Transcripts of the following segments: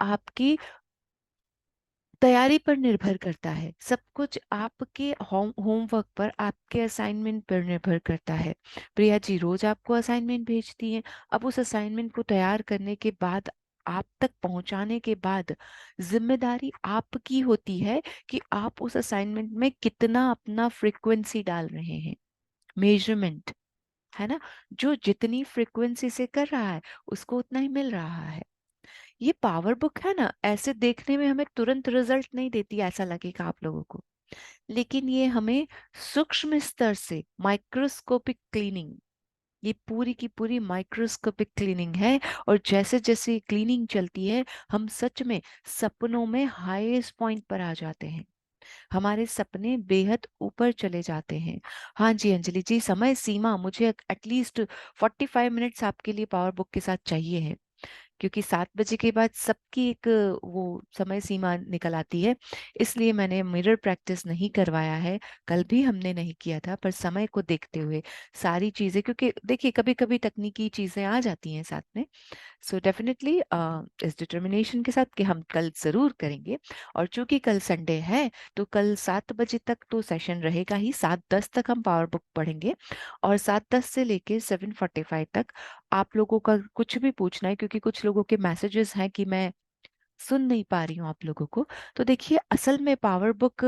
आपकी तैयारी पर निर्भर करता है, सब कुछ आपके होमवर्क पर, आपके असाइनमेंट पर निर्भर करता है। प्रिया जी रोज आपको असाइनमेंट भेजती हैं। अब उस असाइनमेंट को तैयार करने के बाद, आप तक पहुंचाने के बाद, जिम्मेदारी आपकी होती है कि आप उस असाइनमेंट में कितना अपना फ्रीक्वेंसी डाल रहे हैं। मेजरमेंट है ना, जो जितनी फ्रीक्वेंसी से कर रहा है उसको उतना ही मिल रहा है। ये पावर बुक है ना, ऐसे देखने में हमें तुरंत रिजल्ट नहीं देती, ऐसा लगेगा आप लोगों को, लेकिन ये हमें सूक्ष्म स्तर से माइक्रोस्कोपिक क्लीनिंग, ये पूरी की पूरी माइक्रोस्कोपिक क्लीनिंग है। और जैसे जैसे क्लीनिंग चलती है, हम सच में सपनों में हाईएस्ट पॉइंट पर आ जाते हैं, हमारे सपने बेहद ऊपर चले जाते हैं। हाँ जी अंजलि जी, समय सीमा मुझे एटलीस्ट 45 मिनट्स आपके लिए पावर बुक के साथ चाहिए है, क्योंकि 7 बजे के बाद सबकी एक वो समय सीमा निकल आती है। इसलिए मैंने मिरर प्रैक्टिस नहीं करवाया है, कल भी हमने नहीं किया था, पर समय को देखते हुए सारी चीजें, क्योंकि देखिए कभी कभी तकनीकी चीजें आ जाती हैं साथ में। सो डेफिनेटली इस डिटर्मिनेशन के साथ कि हम कल जरूर करेंगे। और चूंकि कल संडे है, तो कल 7 बजे तक तो सेशन रहेगा ही, 7:10 तक हम पावर बुक पढ़ेंगे। और 7:10 से लेके 7:45 तक आप लोगों का कुछ भी पूछना है, क्योंकि कुछ लोगों के मैसेजेस हैं कि मैं सुन नहीं पा रही हूँ आप लोगों को। तो देखिए असल में पावर बुक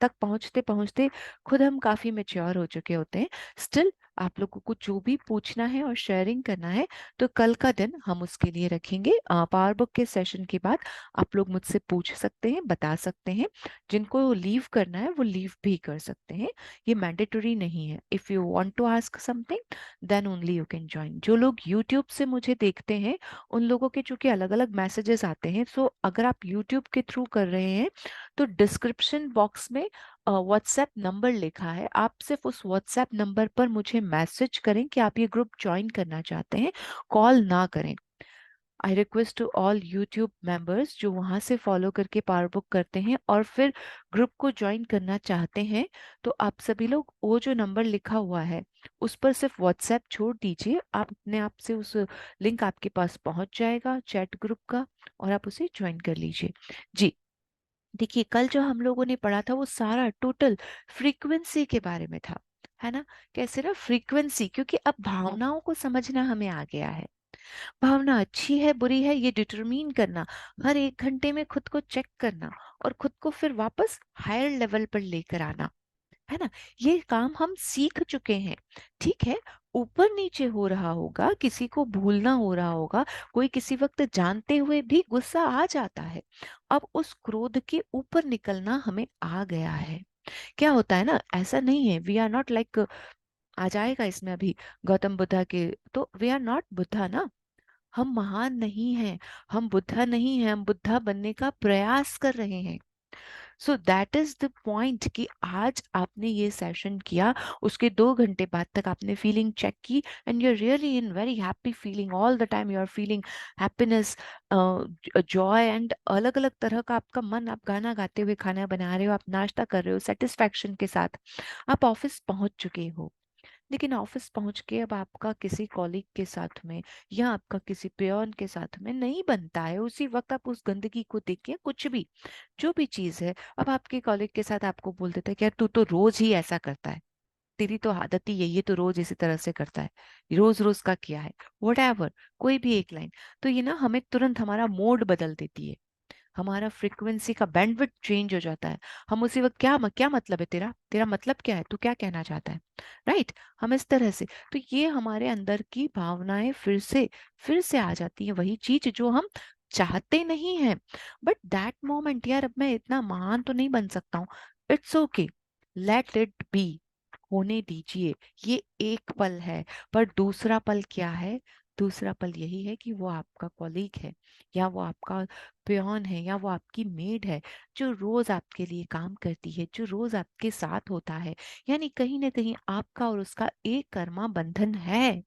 तक पहुंचते पहुंचते खुद हम काफी मेच्योर हो चुके होते हैं। स्टिल आप लोगों को जो भी पूछना है और शेयरिंग करना है, तो कल का दिन हम उसके लिए रखेंगे। पावर बुक के सेशन के बाद आप लोग मुझसे पूछ सकते हैं, बता सकते हैं। जिनको लीव करना है वो लीव भी कर सकते हैं, ये मैंडेटरी नहीं है। If you want to ask something then only you can join. जो लोग यूट्यूब से मुझे देखते हैं, उन लोगों के चूंकि अलग अलग मैसेजेस आते हैं, सो अगर आप यूट्यूब के थ्रू कर रहे हैं, तो डिस्क्रिप्शन बॉक्स में व्हाट्सएप नंबर लिखा है, आप सिर्फ उस व्हाट्सएप नंबर पर मुझे मैसेज करें कि आप ये ग्रुप ज्वाइन करना चाहते हैं, कॉल ना करें। I request to all YouTube members जो वहां से फॉलो करके पावर बुक करते हैं और फिर ग्रुप को ज्वाइन करना चाहते हैं, तो आप सभी लोग वो जो नंबर लिखा हुआ है उस पर सिर्फ व्हाट्सएप छोड़ दीजिए, आप अपने आप से उस लिंक आपके पास पहुंच जाएगा चैट ग्रुप का, और आप उसे ज्वाइन कर लीजिए। जी देखिए कल जो हम लोगों ने पढ़ा था वो सारा टोटल फ्रीक्वेंसी के बारे में था, है ना। कैसे ना फ्रीक्वेंसी, क्योंकि अब भावनाओं को समझना हमें आ गया है। भावना अच्छी है बुरी है ये डिटरमीन करना, हर 1 घंटे में खुद को चेक करना और खुद को फिर वापस हायर लेवल पर लेकर आना, है ना, ये काम हम सीख चुके हैं। ठीक है, ऊपर नीचे हो रहा होगा, किसी को भूलना हो रहा होगा, कोई किसी वक्त जानते हुए भी गुस्सा आ जाता है, अब उस क्रोध के ऊपर निकलना हमें आ गया है। क्या होता है ना, ऐसा नहीं है वी आर नॉट लाइक, आ जाएगा इसमें अभी गौतम बुद्धा के, तो वी आर नॉट बुद्धा ना, हम महान नहीं हैं, हम बुद्धा नहीं हैं, हम बुद्धा बनने का प्रयास कर रहे हैं। So that is the point कि आज आपने ये सेशन किया, उसके 2 घंटे बाद तक आपने फीलिंग चेक की, and you are really in very happy feeling, all the time you are feeling happiness, joy, and अलग अलग तरह का आपका मन, आप गाना गाते हुए खाना बना रहे हो, आप नाश्ता कर रहे हो सेटिस्फैक्शन के साथ, आप ऑफिस पहुंच चुके हो। लेकिन ऑफिस पहुंच के अब आपका किसी कॉलीग के साथ में या आपका किसी पेयॉन के साथ में नहीं बनता है, उसी वक्त आप उस गंदगी को देख के, कुछ भी जो भी चीज है, अब आपके कॉलीग के साथ आपको बोल देता है कि यार तू तो रोज ही ऐसा करता है, तेरी तो आदत ही यही है, तो रोज इसी तरह से करता है, रोज रोज का किया है, वट कोई भी एक लाइन, तो ये ना हमें तुरंत हमारा मोड बदल देती है, हमारा फ्रीक्वेंसी का बैंडविड्थ चेंज हो जाता है। हम उसी वक्त क्या मतलब है तेरा, तेरा मतलब क्या है, तू क्या कहना चाहता है, राइट। हम इस तरह से, तो ये हमारे अंदर की भावनाएं फिर से आ जाती है, वही चीज जो हम चाहते नहीं हैं। बट दैट मोमेंट, यार अब मैं इतना महान तो नहीं बन सकता हूँ, it's okay, let it be, होने दीजिए, ये एक पल है। पर दूसरा पल क्या है, दूसरा पल यही है कि वो आपका कॉलीग है, या वो आपका पियोन है, या वो आपकी मेड है, जो रोज आपके लिए काम करती है, जो रोज आपके साथ होता है, यानी कहीं ना कहीं आपका और उसका एक कर्मा बंधन है,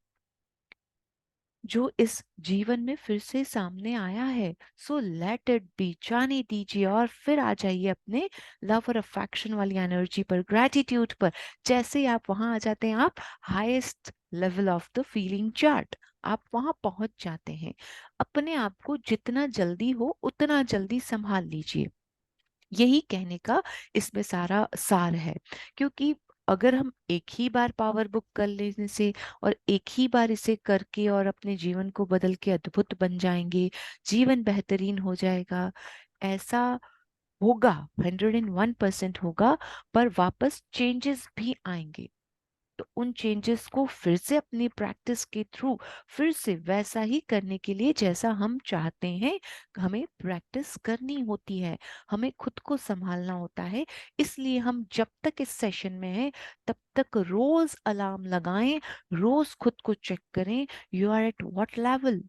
जो इस जीवन में फिर से सामने आया है। सो लेट इट बी, जाने दीजिए, और फिर आ जाइए अपने लव और अफेक्शन वाली एनर्जी पर, ग्रेटिट्यूड पर। जैसे ही आप वहां आ जाते हैं, आप highest level of the feeling chart, आप वहां पहुंच जाते हैं। अपने आप को जितना जल्दी हो उतना जल्दी संभाल लीजिए, यही कहने का इसमें सारा सार है। क्योंकि अगर हम एक ही बार पावर बुक कर लेने से और एक ही बार इसे करके और अपने जीवन को बदल के अद्भुत बन जाएंगे, जीवन बेहतरीन हो जाएगा, ऐसा होगा, 101% होगा, पर वापस चेंजेस भी आएंगे। तो उन चेंजेस को फिर से अपनी प्रैक्टिस के थ्रू फिर से वैसा ही करने के लिए जैसा हम चाहते हैं, हमें प्रैक्टिस करनी होती है, हमें खुद को संभालना होता है। इसलिए हम जब तक इस सेशन में हैं तब तक रोज अलार्म लगाएं, रोज खुद को चेक करें, you are at what level,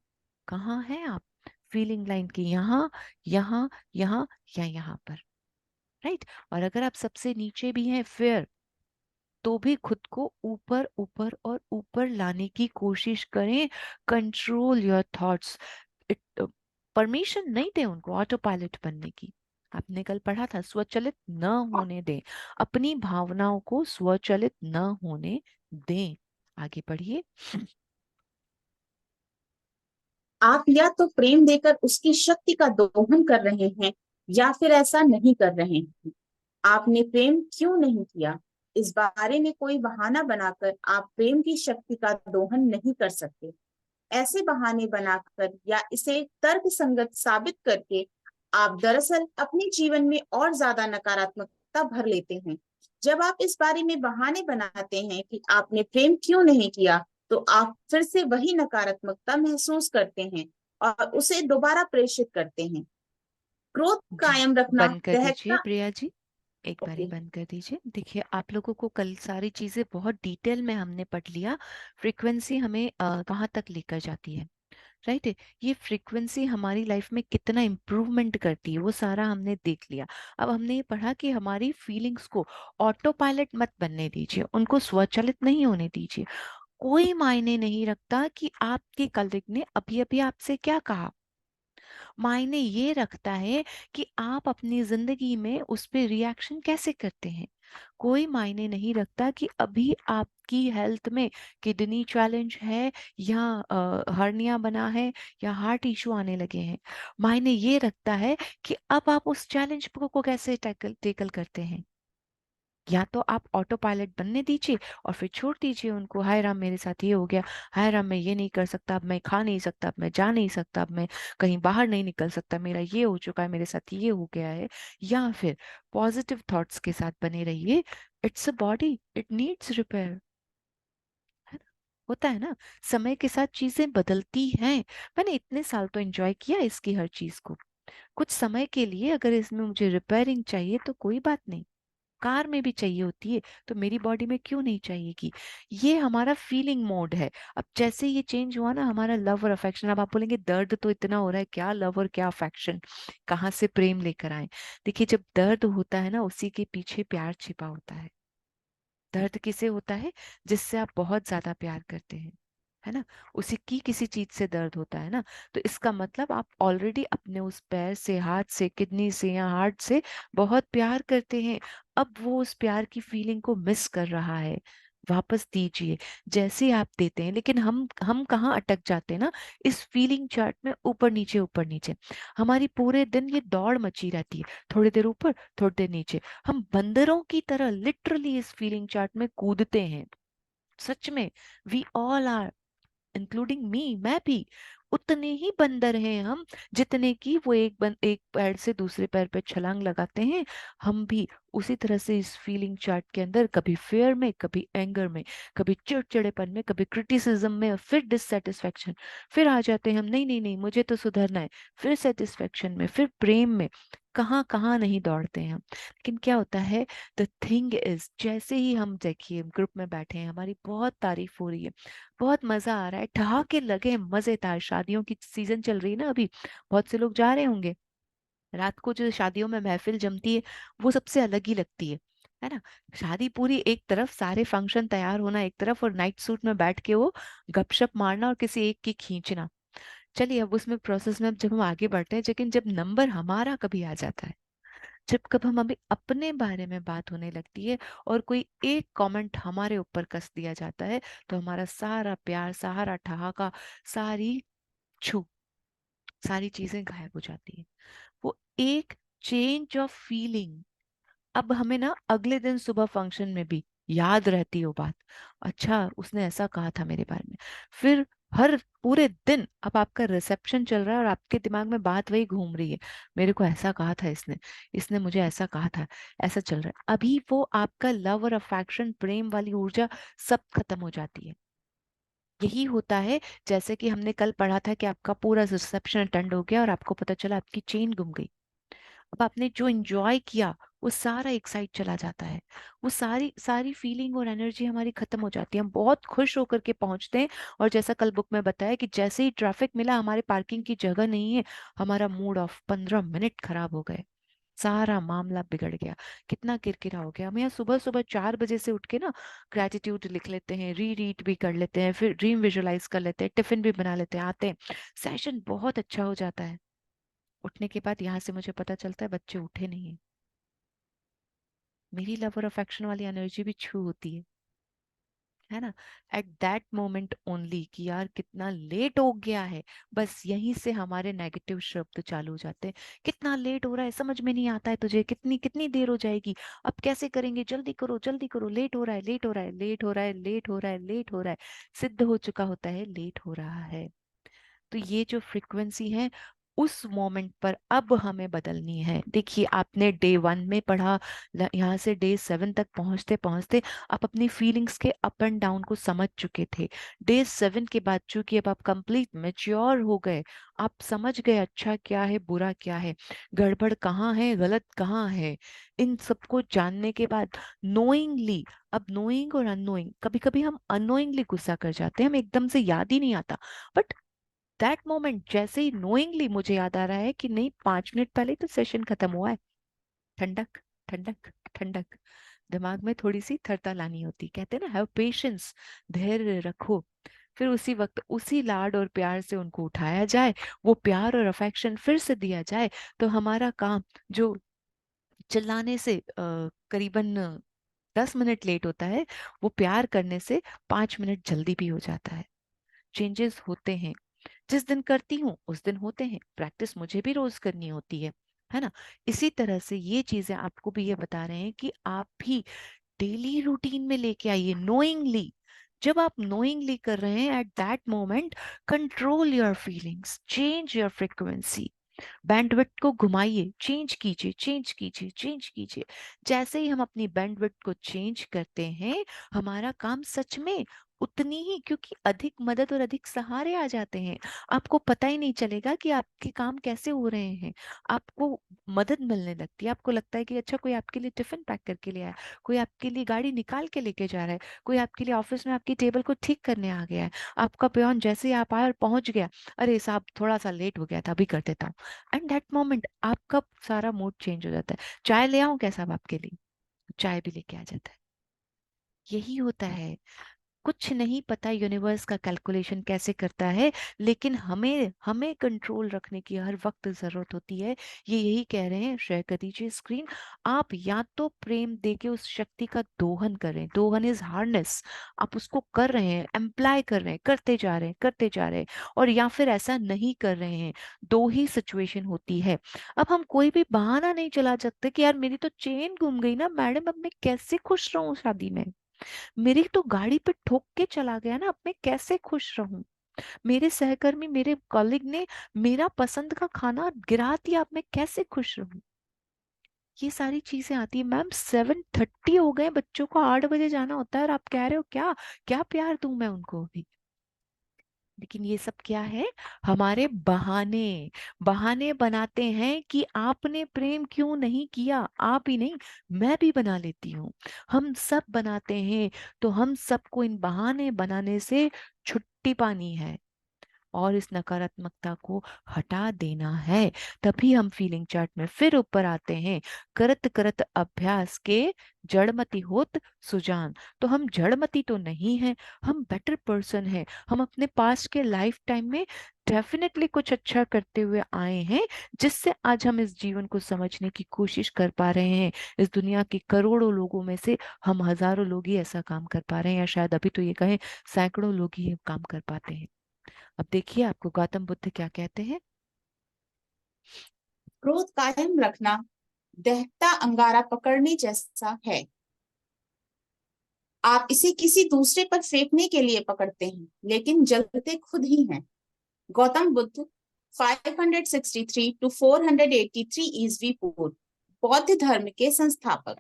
कहाँ हैं आप फीलिंग लाइन की, यहाँ, यहाँ, यहाँ या यहाँ पर, राइट। और अगर आप सबसे नीचे भी हैं फिर तो भी खुद को ऊपर ऊपर और ऊपर लाने की कोशिश करें। कंट्रोल योर थॉट्स, परमिशन नहीं दें उनको ऑटो पायलट बनने की। आपने कल पढ़ा था, स्वचालित न होने दें, अपनी भावनाओं को स्वचालित न होने दें। आगे पढ़िए। आप या तो प्रेम देकर उसकी शक्ति का दोहन कर रहे हैं या फिर ऐसा नहीं कर रहे हैं। आपने प्रेम क्यों नहीं किया, इस बारे में कोई बहाना बनाकर आप प्रेम की शक्ति का दोहन नहीं कर सकते। ऐसे बहाने बनाकर या इसे तर्क संगत साबित करके आप दरअसल अपने जीवन में और ज्यादा नकारात्मकता भर लेते हैं। जब आप इस बारे में बहाने बनाते हैं कि आपने प्रेम क्यों नहीं किया, तो आप फिर से वही नकारात्मकता महसूस करते हैं और उसे दोबारा प्रेषित करते हैं। क्रोध जी, कायम रखना बंद कर दीजिए दहकता। प्रिया जी, एक बारी ओके। बंद कर दीजिए। देखिए, आप लोगों को कल सारी चीजें बहुत डिटेल में हमने पढ़ लिया। फ्रीक्वेंसी हमें कहाँ तक लेकर जाती है, राइट है। ये फ्रीक्वेंसी हमारी लाइफ में कितना इम्प्रूवमेंट करती है वो सारा हमने देख लिया। अब हमने ये पढ़ा कि हमारी फीलिंग्स को ऑटो पायलट मत बनने दीजिए, उनको स्वचालित नहीं होने दीजिए। कोई मायने नहीं रखता कि आपके कलीग ने अभी अभी आपसे क्या कहा, मायने ये रखता है कि आप अपनी जिंदगी में उस पे रिएक्शन कैसे करते हैं। कोई मायने नहीं रखता कि अभी आपकी हेल्थ में किडनी चैलेंज है या हर्निया बना है या हार्ट इशू आने लगे हैं। मायने ये रखता है कि अब आप उस चैलेंज को कैसे टैकल टेकल करते हैं। या तो आप ऑटो पायलट बनने दीजिए और फिर छोड़ दीजिए उनको, हाय राम मेरे साथ ये हो गया, हाय राम मैं ये नहीं कर सकता, अब मैं खा नहीं सकता, अब मैं जा नहीं सकता, अब मैं कहीं बाहर नहीं निकल सकता, मेरा ये हो चुका है, मेरे साथ ये हो गया है। या फिर पॉजिटिव थॉट्स के साथ बने रहिए, it's a body, it needs repair, है ना। होता है ना, समय के साथ चीजें बदलती हैं। मैंने इतने साल तो एंजॉय किया इसकी हर चीज को, कुछ समय के लिए अगर इसमें मुझे रिपेयरिंग चाहिए तो कोई बात नहीं, कार में भी चाहिए होती है, तो मेरी बॉडी में क्यों नहीं चाहिएगी। ये हमारा फीलिंग मोड है। अब जैसे ये चेंज हुआ ना हमारा लव और अफेक्शन, अब आप बोलेंगे दर्द तो इतना हो रहा है, क्या लव और क्या अफेक्शन, कहाँ से प्रेम लेकर आए। देखिए, जब दर्द होता है ना उसी के पीछे प्यार छिपा होता है। दर्द किसे होता है, जिससे आप बहुत ज्यादा प्यार करते हैं, है ना, उसी की किसी चीज से दर्द होता है ना। तो इसका मतलब आप ऑलरेडी अपने उस पैर से, हाथ से, किडनी से या हार्ट से बहुत प्यार करते हैं। अब वो उस प्यार की फीलिंग को मिस कर रहा है, वापस दीजिए। जैसे आप देते हैं, लेकिन हम कहाँ अटक जाते हैं ना, इस फीलिंग चार्ट में ऊपर नीचे ऊपर नीचे। हमारी पूरे दिन ये दौड़ मची रहती है, थोड़ी देर ऊपर थोड़ी देर नीचे। हम बंदरों की तरह लिटरली इस फीलिंग चार्ट में कूदते हैं। सच में, we all are, including me, मैं भी उतने ही बंदर हैं हम, जितने की वो एक पैर से दूसरे पैर पे छलांग लगाते हैं। हम भी उसी तरह से इस फीलिंग चार्ट के अंदर, कभी फेयर में, कभी एंगर में, कभी चिड़चिड़ेपन में, कभी क्रिटिसिज्म में, और फिर डिससेटिस्फेक्शन, फिर आ जाते हैं हम, नहीं नहीं नहीं मुझे तो सुधरना है, फिर सेटिस्फेक्शन में, फिर प्रेम में। कहाँ कहाँ नहीं दौड़ते हैं हम। लेकिन क्या होता है, द थिंग इज, जैसे ही हम देखिए ग्रुप में बैठे हैं, हमारी बहुत तारीफ हो रही है, बहुत मजा आ रहा है, ठहाके लगे हैं, मजेदार, शादियों की सीजन चल रही है ना अभी, बहुत से लोग जा रहे होंगे। रात को जो शादियों में महफिल जमती है वो सबसे अलग ही लगती है ना। शादी पूरी एक तरफ, सारे फंक्शन तैयार होना एक तरफ, और नाइट सूट में बैठ के वो गपशप मारना और किसी एक की खींचना। चलिए अब उसमें प्रोसेस में अब जब हम आगे बढ़ते हैं, लेकिन जब नंबर हमारा कभी आ जाता है, जब कब हम अभी अपने बारे में बात होने लगती है और कोई एक कमेंट हमारे ऊपर कस दिया जाता है, तो हमारा सारा प्यार, सारा ठहाका, सारी छू सारी चीजें गायब हो जाती है। वो एक चेंज ऑफ फीलिंग अब हमें ना अगले दिन सुबह फंक्शन में भी याद रहती हो बात। अच्छा, उसने ऐसा कहा था मेरे बारे में। फिर हर पूरे दिन अब आपका रिसेप्शन चल रहा है और आपके दिमाग में बात वही घूम रही है, मेरे को ऐसा कहा था इसने, इसने मुझे ऐसा कहा था, ऐसा चल रहा है। अभी वो आपका लव और अफेक्शन, प्रेम वाली ऊर्जा सब खत्म हो जाती है। यही होता है, जैसे कि हमने कल पढ़ा था कि आपका पूरा रिसेप्शन अटेंड हो गया और आपको पता चला आपकी चेन गुम गई। अब आपने जो एंजॉय किया वो सारा एक साइड चला जाता है, वो सारी सारी फीलिंग और एनर्जी हमारी खत्म हो जाती है। हम बहुत खुश होकर के पहुंचते हैं और जैसा कल बुक में बताया कि जैसे ही ट्रैफिक मिला, हमारे पार्किंग की जगह नहीं है, हमारा मूड ऑफ, 15 मिनट खराब हो गए, सारा मामला बिगड़ गया, कितना किरकिरा हो गया। हम यहाँ सुबह सुबह 4 बजे से उठ के ना ग्रेटिट्यूड लिख लेते हैं, री रीड भी कर लेते हैं, फिर ड्रीम विजुलाइज कर लेते हैं, टिफिन भी बना लेते हैं, आते हैं, सेशन बहुत अच्छा हो जाता है। उठने के बाद यहाँ से मुझे पता चलता है बच्चे उठे नहीं है, मेरी लव और अफेक्शन वाली एनर्जी भी छू होती है ना। एट दैट मोमेंट ओनली कि यार कितना लेट हो गया है, बस यहीं से हमारे नेगेटिव शब्द चालू हो जाते हैं। कितना लेट हो रहा है, समझ में नहीं आता है तुझे, कितनी कितनी देर हो जाएगी, अब कैसे करेंगे, जल्दी करो जल्दी करो, लेट हो रहा है लेट हो रहा है लेट हो रहा है लेट हो रहा है लेट हो रहा है, सिद्ध हो चुका होता है लेट हो रहा है। तो ये जो फ्रीक्वेंसी है उस मोमेंट पर अब हमें बदलनी है। देखिए, आपने डे 1 में पढ़ा, यहाँ से डे 7 तक पहुंचते पहुंचते आप अपनी फीलिंग्स के अप एंड डाउन को समझ चुके थे। डे 7 के बाद चूंकि अब आप कंप्लीट मेच्योर हो गए, आप समझ गए अच्छा क्या है बुरा क्या है, गड़बड़ कहाँ है गलत कहाँ है, इन सबको जानने के बाद नोइंगली, अब नोइंग और अननोइंग, कभी कभी हम अननोइंगली गुस्सा कर जाते हैं, हम एकदम से याद ही नहीं आता, बट दैट मोमेंट जैसे ही नोइंगली मुझे याद आ रहा है कि नहीं, 5 मिनट पहले तो सेशन खत्म हुआ है, ठंडक ठंडक ठंडक, दिमाग में थोड़ी सी थरता लानी होती, कहते हैं ना हैव पेशेंस, धैर्य रखो। फिर उसी वक्त उसी लाड और प्यार से उनको उठाया जाए, वो प्यार और अफेक्शन फिर से दिया जाए, तो हमारा काम जो चिल्लाने से करीबन 10 मिनट लेट होता है, वो प्यार करने से 5 मिनट जल्दी भी हो जाता है। चेंजेस होते हैं, जिस दिन करती हूँ उस दिन होते हैं, प्रैक्टिस मुझे भी रोज करनी होती है ना। इसी तरह से ये चीजें आपको भी ये बता रहे हैं कि आप भी डेली रूटीन में लेके आइए नोइंगली। जब आप नोइंगली कर रहे हैं at that moment, control your feelings, change your frequency, bandwidth को घुमाइए, चेंज कीजिए चेंज कीजिए चेंज कीजिए। जैसे ही हम अपनी बैंडविड्थ को चेंज करते हैं, हमारा काम सच में उतनी ही, क्योंकि अधिक मदद और अधिक सहारे आ जाते हैं, आपको पता ही नहीं चलेगा कि आपके काम कैसे हो रहे हैं। आपको मदद मिलने लगती है, आपको लगता है कि अच्छा कोई आपके लिए टिफिन पैक करके ले आया, कोई आपके लिए गाड़ी निकाल के लेके जा रहा है, कोई आपके लिए ऑफिस में आपकी टेबल को ठीक करने आ गया है, आपका पियोन जैसे ही आप आए और पहुंच गया, अरे साहब थोड़ा सा लेट हो गया था अभी कर देता हूँ, एंड दैट मोमेंट आपका सारा मूड चेंज हो जाता है। चाय ले आऊं क्या साहब आपके लिए, चाय भी लेके आ जाता है। यही होता है, कुछ नहीं पता यूनिवर्स का कैलकुलेशन कैसे करता है, लेकिन हमें हमें कंट्रोल रखने की हर वक्त जरूरत होती है। ये यही कह रहे हैं, शेयर कर दीजिए स्क्रीन। आप या तो प्रेम देके उस शक्ति का दोहन करें, दोहन इज हार्नेस, आप उसको कर रहे हैं, एम्प्लाई कर रहे हैं, करते जा रहे हैं करते जा रहे हैं, और या फिर ऐसा नहीं कर रहे हैं। दो ही सिचुएशन होती है। अब हम कोई भी बहाना नहीं चला सकते कि यार मेरी तो चेन गुम गई ना मैडम, अब मैं कैसे खुश रहूं शादी में, मेरी तो गाड़ी पे ठोक के चला गया ना, अब मैं कैसे खुश रहूं, मेरे सहकर्मी मेरे कॉलीग ने मेरा पसंद का खाना गिरा दिया, अब मैं कैसे खुश रहूं। ये सारी चीजें आती है। मैम 7:30 हो गए, बच्चों को 8 बजे जाना होता है और आप कह रहे हो क्या, क्या प्यार दूं मैं उनको अभी। लेकिन ये सब क्या है, हमारे बहाने, बहाने बनाते हैं कि आपने प्रेम क्यों नहीं किया, आप ही नहीं, मैं भी बना लेती हूँ, हम सब बनाते हैं। तो हम सबको इन बहाने बनाने से छुट्टी पानी है, और इस नकारात्मकता को हटा देना है। तभी हम फीलिंग चार्ट में फिर ऊपर आते हैं। करत करत अभ्यास के जड़मति होत सुजान। तो हम जड़मति तो नहीं है, हम बेटर पर्सन है। हम अपने पास्ट के लाइफ टाइम में डेफिनेटली कुछ अच्छा करते हुए आए हैं, जिससे आज हम इस जीवन को समझने की कोशिश कर पा रहे हैं। इस दुनिया के करोड़ों लोगों में से हम हजारों लोग ही ऐसा काम कर पा रहे हैं, या शायद अभी तो ये कहें सैकड़ों लोग ही ये काम कर पाते हैं। अब देखिए आपको गौतम बुद्ध क्या कहते हैं। क्रोध कायम रखना दहता अंगारा पकड़ने जैसा है। आप इसे किसी दूसरे पर फेंकने के लिए पकड़ते हैं, लेकिन जलते खुद ही हैं। गौतम बुद्ध 563 टू 483 ईस्वी पूर्व, बौद्ध धर्म के संस्थापक।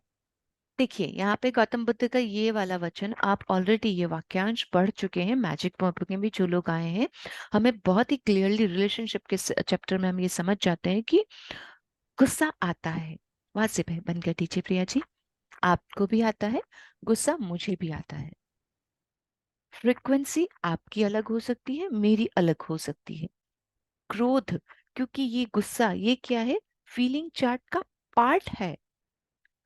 देखिए यहाँ पे गौतम बुद्ध का ये वाला वचन आप ऑलरेडी ये वाक्यांश पढ़ चुके हैं मैजिक बुक में भी। जो लोग आए हैं, हमें बहुत ही क्लियरली रिलेशनशिप के चैप्टर में हम ये समझ जाते हैं कि गुस्सा आता है, वाजिब है। बंद कर दीजिए प्रिया जी। आपको भी आता है गुस्सा, मुझे भी आता है। फ्रिक्वेंसी आपकी अलग हो सकती है, मेरी अलग हो सकती है। क्रोध, क्योंकि ये गुस्सा ये क्या है, फीलिंग चार्ट का पार्ट है।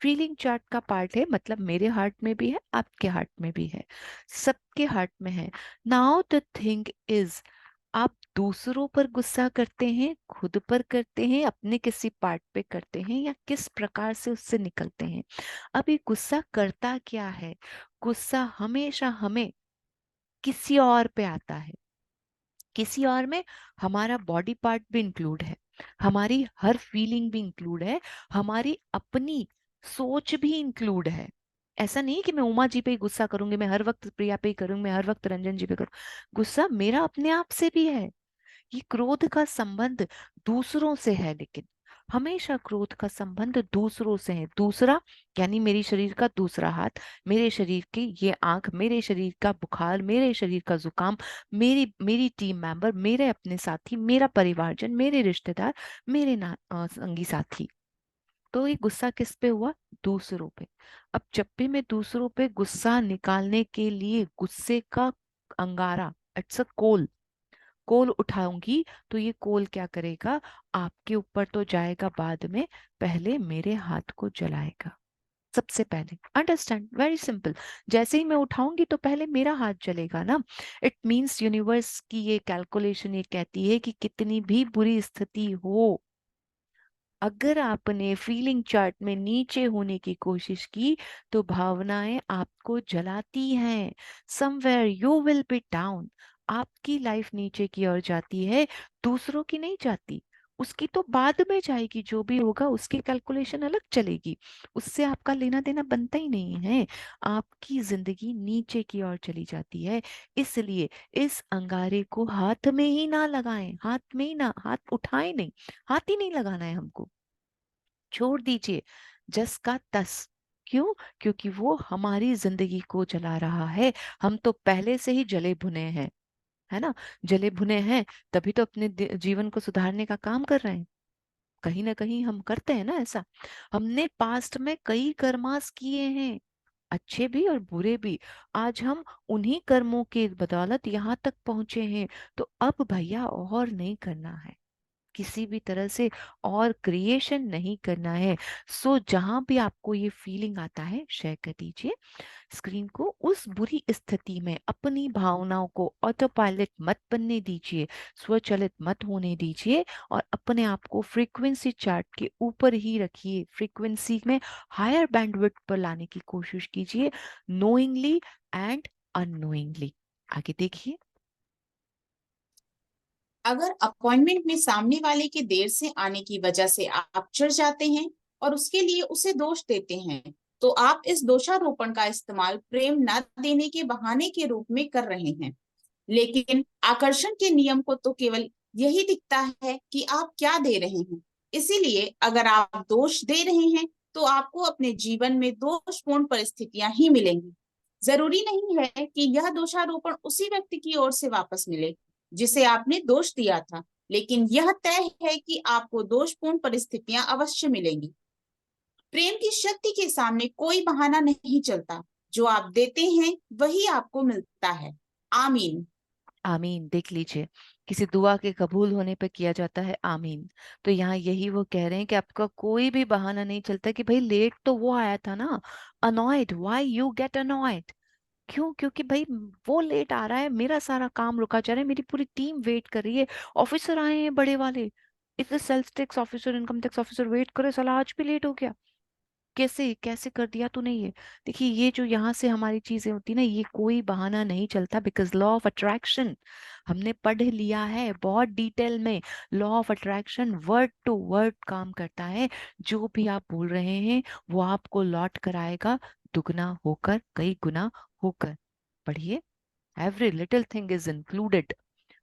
फीलिंग चार्ट का पार्ट है, मतलब मेरे हार्ट में भी है, आपके हार्ट में भी है, सबके हार्ट में है। नाउ द थिंग इज, आप दूसरों पर गुस्सा करते हैं, खुद पर करते हैं, अपने किसी पार्ट पे करते हैं, या किस प्रकार से उससे निकलते हैं। अब ये गुस्सा करता क्या है, गुस्सा हमेशा हमें किसी और पे आता है। किसी और में हमारा बॉडी पार्ट भी इंक्लूड है, हमारी हर फीलिंग भी इंक्लूड है, हमारी अपनी सोच भी इंक्लूड है। ऐसा नहीं कि मैं उमा जी पे ही गुस्सा करूंगी, मैं हर वक्त प्रिया पे ही करूंगी, मैं हर वक्त रंजन जी पे करूँ। गुस्सा मेरा अपने आप से भी है। ये क्रोध का संबंध दूसरों से है, लेकिन हमेशा क्रोध का संबंध दूसरों से है। दूसरा यानी मेरी शरीर का दूसरा हाथ, मेरे शरीर की ये आंख, मेरे शरीर का बुखार, मेरे शरीर का जुकाम, मेरी मेरी टीम मेंबर, मेरे अपने साथी, मेरा परिवारजन, मेरे रिश्तेदार, मेरे संगी साथी। तो ये गुस्सा किस पे हुआ, दूसरों पे। अब जब भी मैं दूसरों पे गुस्सा निकालने के लिए गुस्से का अंगारा, इट्स अ कोल, कोल उठाऊंगी, तो ये कोल क्या करेगा, आपके ऊपर तो जाएगा बाद में, पहले मेरे हाथ को जलाएगा सबसे पहले। Understand, very simple. जैसे ही मैं उठाऊंगी तो पहले मेरा हाथ जलेगा ना। इट मीन्स यूनिवर्स की ये कैलकुलेशन ये कहती है कि कितनी भी बुरी स्थिति हो, अगर आपने फीलिंग चार्ट में नीचे होने की कोशिश की, तो भावनाएं आपको जलाती हैं। Somewhere you will be down. आपकी लाइफ नीचे की ओर जाती है, दूसरों की नहीं जाती। उसकी तो बाद में जाएगी, जो भी होगा उसकी कैलकुलेशन अलग चलेगी, उससे आपका लेना देना बनता ही नहीं है। आपकी जिंदगी नीचे की ओर चली जाती है। इसलिए इस अंगारे को हाथ में ही ना लगाएं, हाथ में ही ना, हाथ उठाएं नहीं, हाथ ही नहीं लगाना है हमको, छोड़ दीजिए। जस का तस। क्यों, क्योंकि वो हमारी जिंदगी को जला रहा है। हम तो पहले से ही जले भुने हैं, है ना। जले भुने हैं, तभी तो अपने जीवन को सुधारने का काम कर रहे हैं। कहीं ना कहीं हम करते हैं ना ऐसा। हमने पास्ट में कई कर्मास किए हैं, अच्छे भी और बुरे भी। आज हम उन्हीं कर्मों के बदौलत यहाँ तक पहुंचे हैं। तो अब भैया और नहीं करना है, किसी भी तरह से और क्रिएशन नहीं करना है। सो जहां भी आपको ये फीलिंग आता है, शेयर कर दीजिए स्क्रीन को। उस बुरी स्थिति में अपनी भावनाओं को ऑटो पायलट मत बनने दीजिए, स्वचालित मत होने दीजिए, और अपने आप को फ्रीक्वेंसी चार्ट के ऊपर ही रखिए। फ्रीक्वेंसी में हायर बैंडविड्थ पर लाने की कोशिश कीजिए, नोइंगली एंड अननोइंगली। आगे देखिए। अगर अपॉइंटमेंट में सामने वाले के देर से आने की वजह से आप चिढ़ जाते हैं और उसके लिए उसे दोष देते हैं, तो आप इस दोषारोपण का इस्तेमाल प्रेम न देने के बहाने के रूप में कर रहे हैं। लेकिन आकर्षण के नियम को तो केवल यही दिखता है कि आप क्या दे रहे हैं। इसीलिए अगर आप दोष दे रहे हैं, तो आपको अपने जीवन में दोषपूर्ण परिस्थितियां ही मिलेंगी। जरूरी नहीं है कि यह दोषारोपण उसी व्यक्ति की ओर से वापस मिले जिसे आपने दोष दिया था, लेकिन यह तय है कि आपको दोषपूर्ण परिस्थितियां अवश्य मिलेंगी। प्रेम की शक्ति के सामने कोई बहाना नहीं चलता। जो आप देते हैं वही आपको मिलता है। आमीन। आमीन। देख लीजिए, किसी दुआ के कबूल होने पे किया जाता है आमीन। तो यहाँ यही वो कह रहे हैं कि आपका कोई भी बहाना नहीं चलता कि भाई लेट तो वो आया था ना। Annoyed, why you get annoyed? क्यों? क्योंकि भाई वो लेट आ रहा है, मेरा सारा काम रुका जा रहा है, मेरी पूरी टीम वेट कर रही है, ऑफिसर आए हैं बड़े वाले, इतने sales tax officer, income tax officer wait करे, साला आज भी लेट हो गया। कैसे कैसे कर दिया तूने ये? देखिए ये जो यहाँ से हमारी चीजें होती ना, ये कोई बहाना नहीं चलता, बिकॉज लॉ ऑफ अट्रैक्शन हमने पढ़ लिया है बहुत डिटेल में। Law of attraction word to word काम करता है। जो भी आप बोल रहे हैं वो आपको लौट कर आएगा, दुगना होकर, कई गुना होकर। पढ़िए, every little thing is included.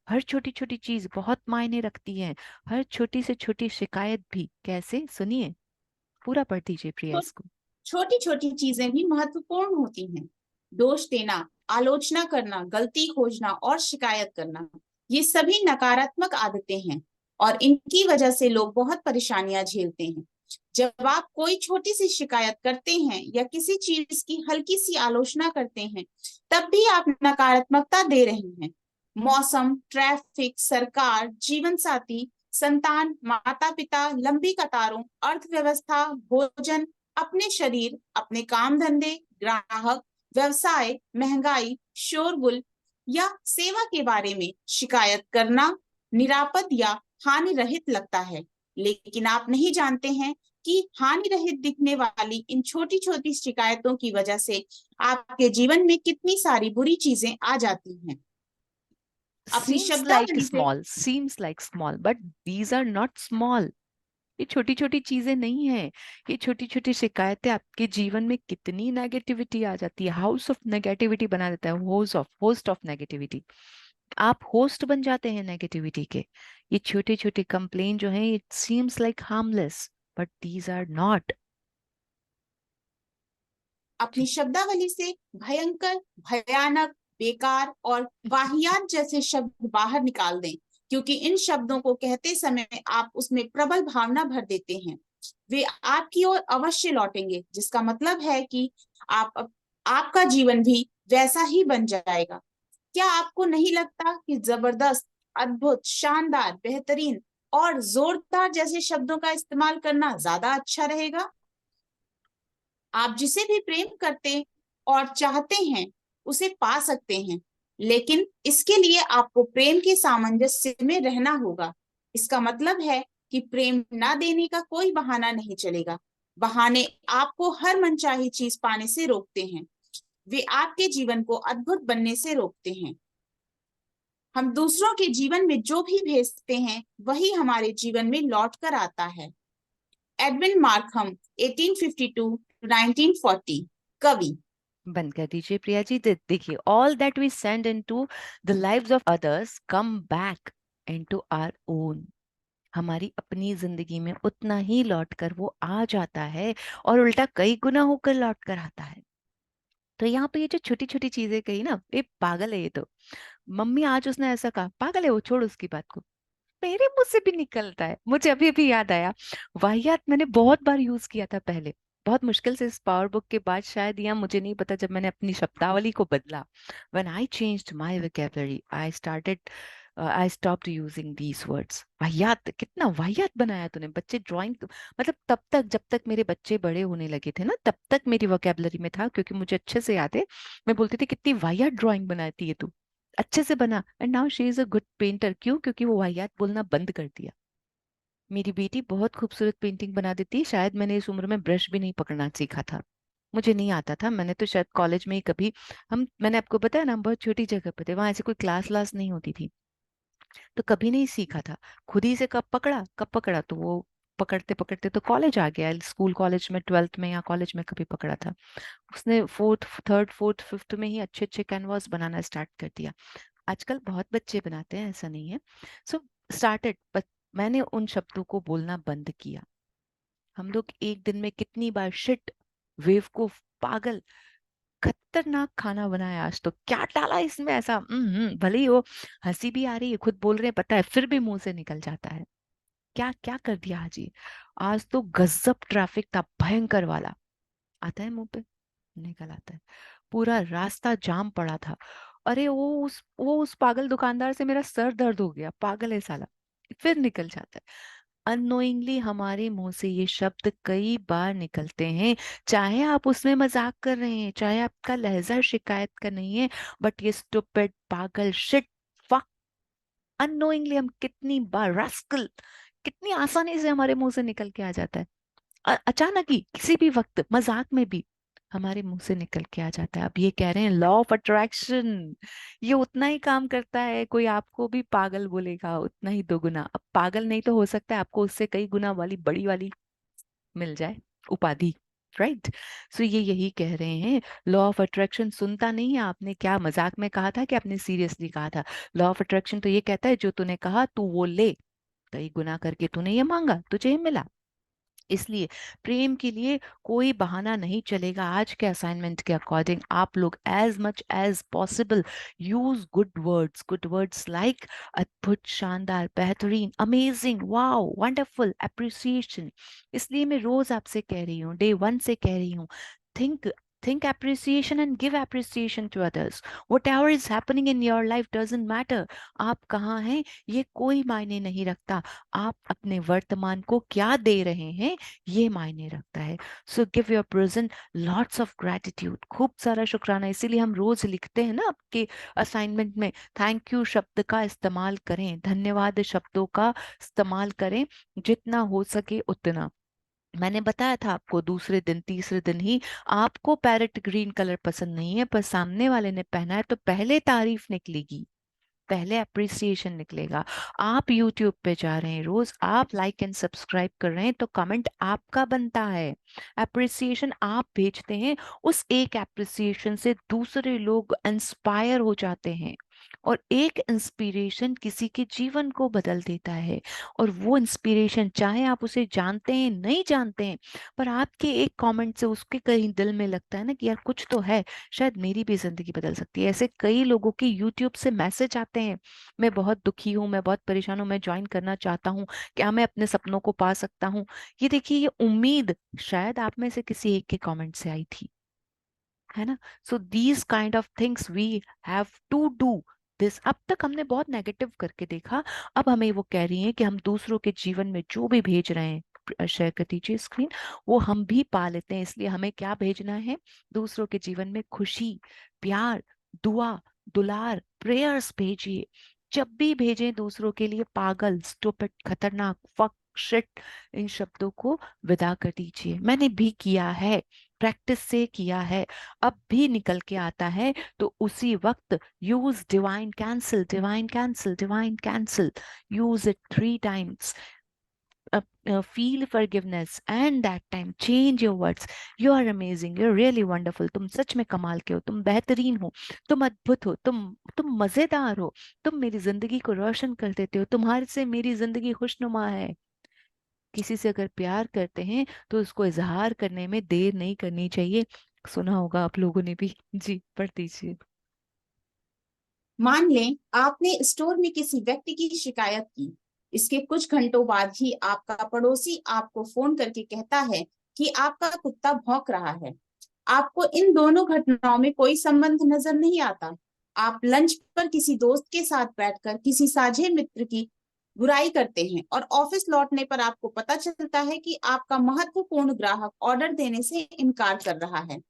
हर छोटी छोटी चीज बहुत मायने रखती है। हर छोटी से छोटी शिकायत भी। कैसे? सुनिए, पूरा पढ़ दीजिए प्रिया तो इसको। छोटी छोटी चीजें भी महत्वपूर्ण होती हैं। दोष देना, आलोचना करना, गलती खोजना और शिकायत करना, ये सभी नकारात्मक आदतें हैं और इनकी वजह से लोग बहुत परेशानियां झेलते हैं। जब आप कोई छोटी सी शिकायत करते हैं या किसी चीज की हल्की सी आलोचना करते हैं, तब भी आप नकारात्मकता दे रहे हैं। मौसम, ट्रैफिक, सरकार, जीवन साथी, संतान, माता पिता, लंबी कतारों, अर्थव्यवस्था, भोजन, अपने शरीर, अपने काम धंधे, ग्राहक, व्यवसाय, महंगाई, शोरगुल या सेवा के बारे में शिकायत करना निरापद या हानि रहित लगता है। लेकिन आप नहीं जानते हैं कि हानि रहित दिखने वाली इन छोटी छोटी शिकायतों की वजह से आपके जीवन में कितनी सारी बुरी चीजें आ जाती हैं। अपनी सीम्स लाइक शब्दावली से small, seems like small, but these are not small. ये छोटी छोटी चीजें नहीं है। ये छोटी छोटी शिकायतें आपके जीवन में कितनी नेगेटिविटी आ जाती है, हाउस ऑफ नेगेटिविटी बना देता है, होस्ट ऑफ नेगेटिविटी। आप होस्ट बन जाते हैं नेगेटिविटी के। ये छोटे छोटे कंप्लेन जो है, it seems like harmless, but these are not. अपनी शब्दावली से भयंकर, भयानक, बेकार और वाहियात जैसे शब्द बाहर निकाल दें, क्योंकि इन शब्दों को कहते समय आप उसमें प्रबल भावना भर देते हैं। वे आपकी ओर अवश्य लौटेंगे, जिसका मतलब है कि आपका जीवन भी वैसा ही बन जाएगा। क्या आपको नहीं लगता कि जबरदस्त, अद्भुत, शानदार, बेहतरीन और जोरदार जैसे शब्दों का इस्तेमाल करना ज्यादा अच्छा रहेगा? आप जिसे भी प्रेम करते और चाहते हैं उसे पा सकते हैं, लेकिन इसके लिए आपको प्रेम के सामंजस्य में रहना होगा। इसका मतलब है कि प्रेम ना देने का कोई बहाना नहीं चलेगा। बहाने आपको हर मनचाही चीज पाने से रोकते हैं। वे आपके जीवन को अद्भुत बनने से रोकते हैं। हम दूसरों के जीवन में जो भी भेजते हैं वही हमारे जीवन में लौट कर आता है। एडविन मार्कहम, 1852 टू 1940, कवि। बंद कर दीजिए प्रिया जी। देखिए, all that we send into the lives of others come back into our own. हमारी अपनी जिंदगी में उतना ही लौट कर वो आ जाता है, और उल्टा कई गुना होकर लौट कर आता है। तो यहाँ पे ये जो छोटी छोटी चीजें कही ना, ये पागल है ये तो। मम्मी आज उसने ऐसा कहा, पागल है वो, छोड़ उसकी बात को। मेरे मुंह से भी निकलता है। मुझे अभी अभी याद आया, वाहियात मैंने बहुत बार यूज किया था पहले, बहुत मुश्किल से इस पावर बुक के बाद शायद, या मुझे नहीं पता, जब मैंने अपनी शब्दावली को बदला। When I changed my vocabulary I stopped using these words. वाहियात, कितना वाहियात बनाया तूने। बच्चे ड्राइंग, मतलब तब तक, जब तक मेरे बच्चे बड़े होने लगे थे ना, तब तक मेरी वोकैबुलरी में था, क्योंकि मुझे अच्छे से याद है, मैं बोलती थी कितनी वाहियात ड्राइंग बनाती है तू, अच्छे से बना। And now she is a good painter. क्यों? क्योंकि वो वाहियात बोलना बंद कर दिया। मेरी बेटी बहुत खूबसूरत पेंटिंग बना देती है। शायद मैंने इस उम्र में ब्रश भी नहीं पकड़ना सीखा था। मुझे नहीं आता था। मैंने तो शायद कॉलेज में ही कभी, मैंने आपको बताया ना, हम बहुत छोटी जगह पे थे, वहां ऐसे कोई क्लास व्लास नहीं होती थी, तो कभी नहीं सीखा था। खुद ही से कब पकड़ा तो वो पकड़ते पकड़ते तो कॉलेज आ गया। स्कूल कॉलेज में, ट्वेल्थ में या कॉलेज में कभी पकड़ा था। उसने थर्ड फोर्थ फिफ्थ में ही अच्छे अच्छे कैनवास बनाना स्टार्ट कर दिया। आजकल बहुत बच्चे बनाते हैं, ऐसा नहीं है। सो स्टार्टेड, बट मैंने उन शब्दों को बोलना बंद किया। हम लोग एक दिन में कितनी बार शिट, बेवकूफ, पागल, खतरनाक खाना बनाया आज तो, क्या डाला इसमें ऐसा, भले ही वो हंसी भी आ रही है, खुद बोल रहे हैं पता है, फिर भी मुंह से निकल जाता है। क्या क्या कर दिया आज ये। आज तो गजब ट्रैफिक था, भयंकर वाला। आता है मुंह पे, निकल आता है। पूरा रास्ता जाम पड़ा था, अरे वो उस पागल दुकानदार से मेरा सर दर्द हो गया, पागल है साला, फिर निकल जाता है। अननोइंगली हमारे मुंह से ये शब्द कई बार निकलते हैं, चाहे आप उसमें मजाक कर रहे हैं, चाहे आपका लहजा शिकायत का नहीं है, बट ये स्टूपिड, पागल, शिट, फक, अननोइंगली हम कितनी बार, रस्कल, कितनी आसानी से हमारे मुंह से निकल के आ जाता है। अचानक ही किसी भी वक्त मजाक में भी हमारे मुंह से निकल के आ जाता है। अब ये कह रहे हैं लॉ ऑफ अट्रैक्शन, ये उतना ही काम करता है, कोई आपको भी पागल बोलेगा उतना ही दोगुना। अब पागल नहीं तो हो सकता है आपको उससे कई गुना वाली बड़ी वाली मिल जाए उपाधि, राइट। सो ये यही कह रहे हैं, लॉ ऑफ अट्रैक्शन सुनता नहीं है। आपने क्या मजाक में कहा था कि आपने सीरियसली कहा था? लॉ ऑफ अट्रैक्शन तो ये कहता है जो तूने कहा तू वो ले, कई गुना करके तूने ये मांगा तुझे ये मिला। इसलिए प्रेम के लिए कोई बहाना नहीं चलेगा। आज के असाइनमेंट के अकॉर्डिंग आप लोग as much as possible use good words like अद्भुत, शानदार, बेहतरीन, अमेजिंग, वाओ, वंडरफुल, अप्रिसिएशन। इसलिए मैं रोज आपसे कह रही हूँ, डे वन से कह रही हूँ, think think appreciation and give appreciation to others. Whatever is happening in your life doesn't matter. आप कहाँ हैं ये कोई मायने नहीं रखता, आप अपने वर्तमान को क्या दे रहे हैं ये मायने रखता है। So give your present lots of gratitude, खूब सारा शुक्राना। इसीलिए हम रोज लिखते हैं ना आपके असाइनमेंट में, थैंक यू शब्द का इस्तेमाल करें, धन्यवाद शब्दों का इस्तेमाल करें, जितना हो सके उतना। मैंने बताया था आपको दूसरे दिन तीसरे दिन ही, आपको पैरेट ग्रीन कलर पसंद नहीं है पर सामने वाले ने पहना है तो पहले तारीफ निकलेगी, पहले अप्रिसिएशन निकलेगा। आप YouTube पे जा रहे हैं रोज, आप लाइक एंड सब्सक्राइब कर रहे हैं तो कमेंट आपका बनता है, अप्रिसिएशन आप भेजते हैं। उस एक अप्रिसिएशन से दूसरे लोग इंस्पायर हो जाते हैं, और एक इंस्पिरेशन किसी के जीवन को बदल देता है। और वो इंस्पिरेशन चाहे आप उसे जानते हैं नहीं जानते हैं, पर आपके एक कमेंट से उसके कहीं दिल में लगता है ना कि यार कुछ तो है, शायद मेरी भी जिंदगी बदल सकती है। ऐसे कई लोगों के यूट्यूब से मैसेज आते हैं, मैं बहुत दुखी हूँ, मैं बहुत परेशान हूँ, मैं ज्वाइन करना चाहता हूँ, क्या मैं अपने सपनों को पा सकता हूँ? ये देखिए, ये उम्मीद शायद आप में से किसी एक के कमेंट से आई थी, है ना। So these kind of things we have to do this. अब तक हमने बहुत नेगेटिव करके देखा, अब हमें वो कह रही हैं कि हम दूसरों के जीवन में जो भी भेज रहे हैं, शेयर कर दीजिए स्क्रीन, वो हम भी पा लेते हैं। इसलिए हमें क्या भेजना है? दूसरों के जीवन में खुशी, प्यार, दुआ, दुलार, प्रेयर्स भेजिए। जब भी भेजें दूसरों के लिए, पागल, स्टूपिड, खतरनाक, फक, शिट, इन शब्दों को विदा कर दीजिए। मैंने भी किया है, प्रैक्टिस से किया है, अब भी निकल के आता है। तो उसी वक्त use divine cancel, divine cancel, divine cancel, use it 3 times, feel forgiveness and that time change your words, you are amazing, you're really wonderful, तुम सच में कमाल के हो, तुम बेहतरीन हो, तुम अद्भुत हो, तुम मजेदार हो, तुम मेरी जिंदगी को रोशन कर देते हो, तुम्हारे से मेरी जिंदगी खुशनुमा है। किसी से अगर प्यार करते हैं तो उसको इजहार करने में देर नहीं करनी चाहिए। सुना होगा आप लोगों ने भी। जी पढ़ दीजिए। मान लें आपने स्टोर में किसी व्यक्ति की शिकायत की। इसके कुछ घंटों बाद ही आपका पड़ोसी आपको फोन करके कहता है कि आपका कुत्ता भौंक रहा है। आपको इन दोनों घटनाओं में कोई संबंध नजर नहीं आता। आप लंच पर किसी दोस्त के साथ बैठकर किसी साझे मित्र की बुराई करते हैं और ऑफिस लौटने पर आपको पता चलता है कि आपका महत्वपूर्ण ग्राहक ऑर्डर देने से इनकार कर रहा है।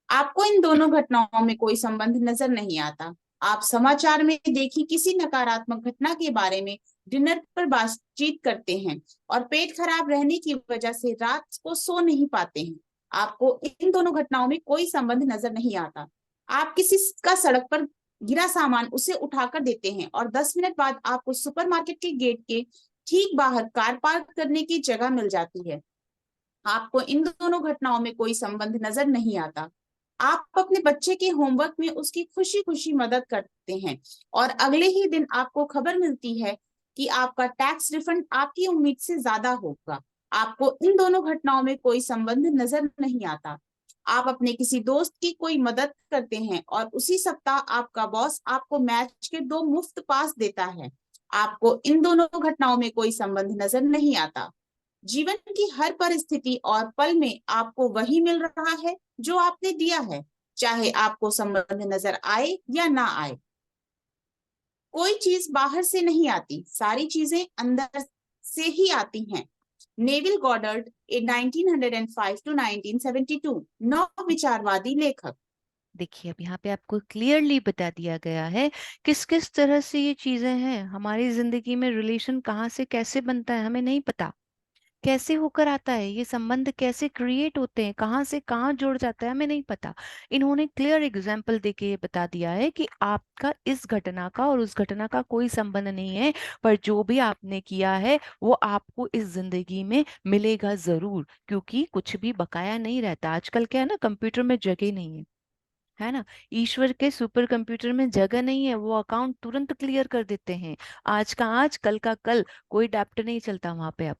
आपको इन दोनों घटनाओं में कोई संबंध नजर नहीं आता। आप समाचार में देखी किसी नकारात्मक घटना के बारे में डिनर पर बातचीत करते हैं और पेट खराब रहने की वजह से रात को सो नहीं पाते हैं। आपको इन दोनों घटनाओं में कोई संबंध नजर नहीं आता। आप किसी का सड़क पर गिरा सामान उसे उठाकर देते हैं और 10 मिनट बाद आपको सुपरमार्केट के गेट के ठीक बाहर कार पार्क करने की जगह मिल जाती है। आपको इन दोनों घटनाओं में कोई संबंध नजर नहीं आता। आप अपने बच्चे के होमवर्क में उसकी खुशी खुशी मदद करते हैं और अगले ही दिन आपको खबर मिलती है कि आपका टैक्स रिफंड आपकी उम्मीद से ज्यादा होगा। आपको इन दोनों घटनाओं में कोई संबंध नजर नहीं आता। आप अपने किसी दोस्त की कोई मदद करते हैं और उसी सप्ताह आपका बॉस आपको मैच के 2 मुफ्त पास देता है। आपको इन दोनों घटनाओं में कोई संबंध नजर नहीं आता। जीवन की हर परिस्थिति और पल में आपको वही मिल रहा है जो आपने दिया है। चाहे आपको संबंध नजर आए या ना आए। कोई चीज बाहर से नहीं आती, सारी चीजें अंदर से ही आती हैं। नेविल गॉडर्ड, 1905 टू 1972, नव विचारवादी लेखक। देखिए अब यहाँ पे आपको क्लियरली बता दिया गया है किस किस तरह से ये चीजें हैं हमारी जिंदगी में। रिलेशन कहाँ से कैसे बनता है हमें नहीं पता, कैसे होकर आता है ये संबंध, कैसे क्रिएट होते हैं, कहाँ से कहाँ जुड़ जाता है हमें नहीं पता। इन्होंने क्लियर एग्जाम्पल देके ये बता दिया है कि आपका इस घटना का और उस घटना का कोई संबंध नहीं है, पर जो भी आपने किया है वो आपको इस जिंदगी में मिलेगा जरूर, क्योंकि कुछ भी बकाया नहीं रहता। आजकल क्या है ना, कंप्यूटर में जगह नहीं है ना। ईश्वर के सुपर कंप्यूटर में जगह नहीं है, वो अकाउंट तुरंत क्लियर कर देते हैं। आज का आज, कल का कल, कोई डेप्ट नहीं चलता वहां पे अब।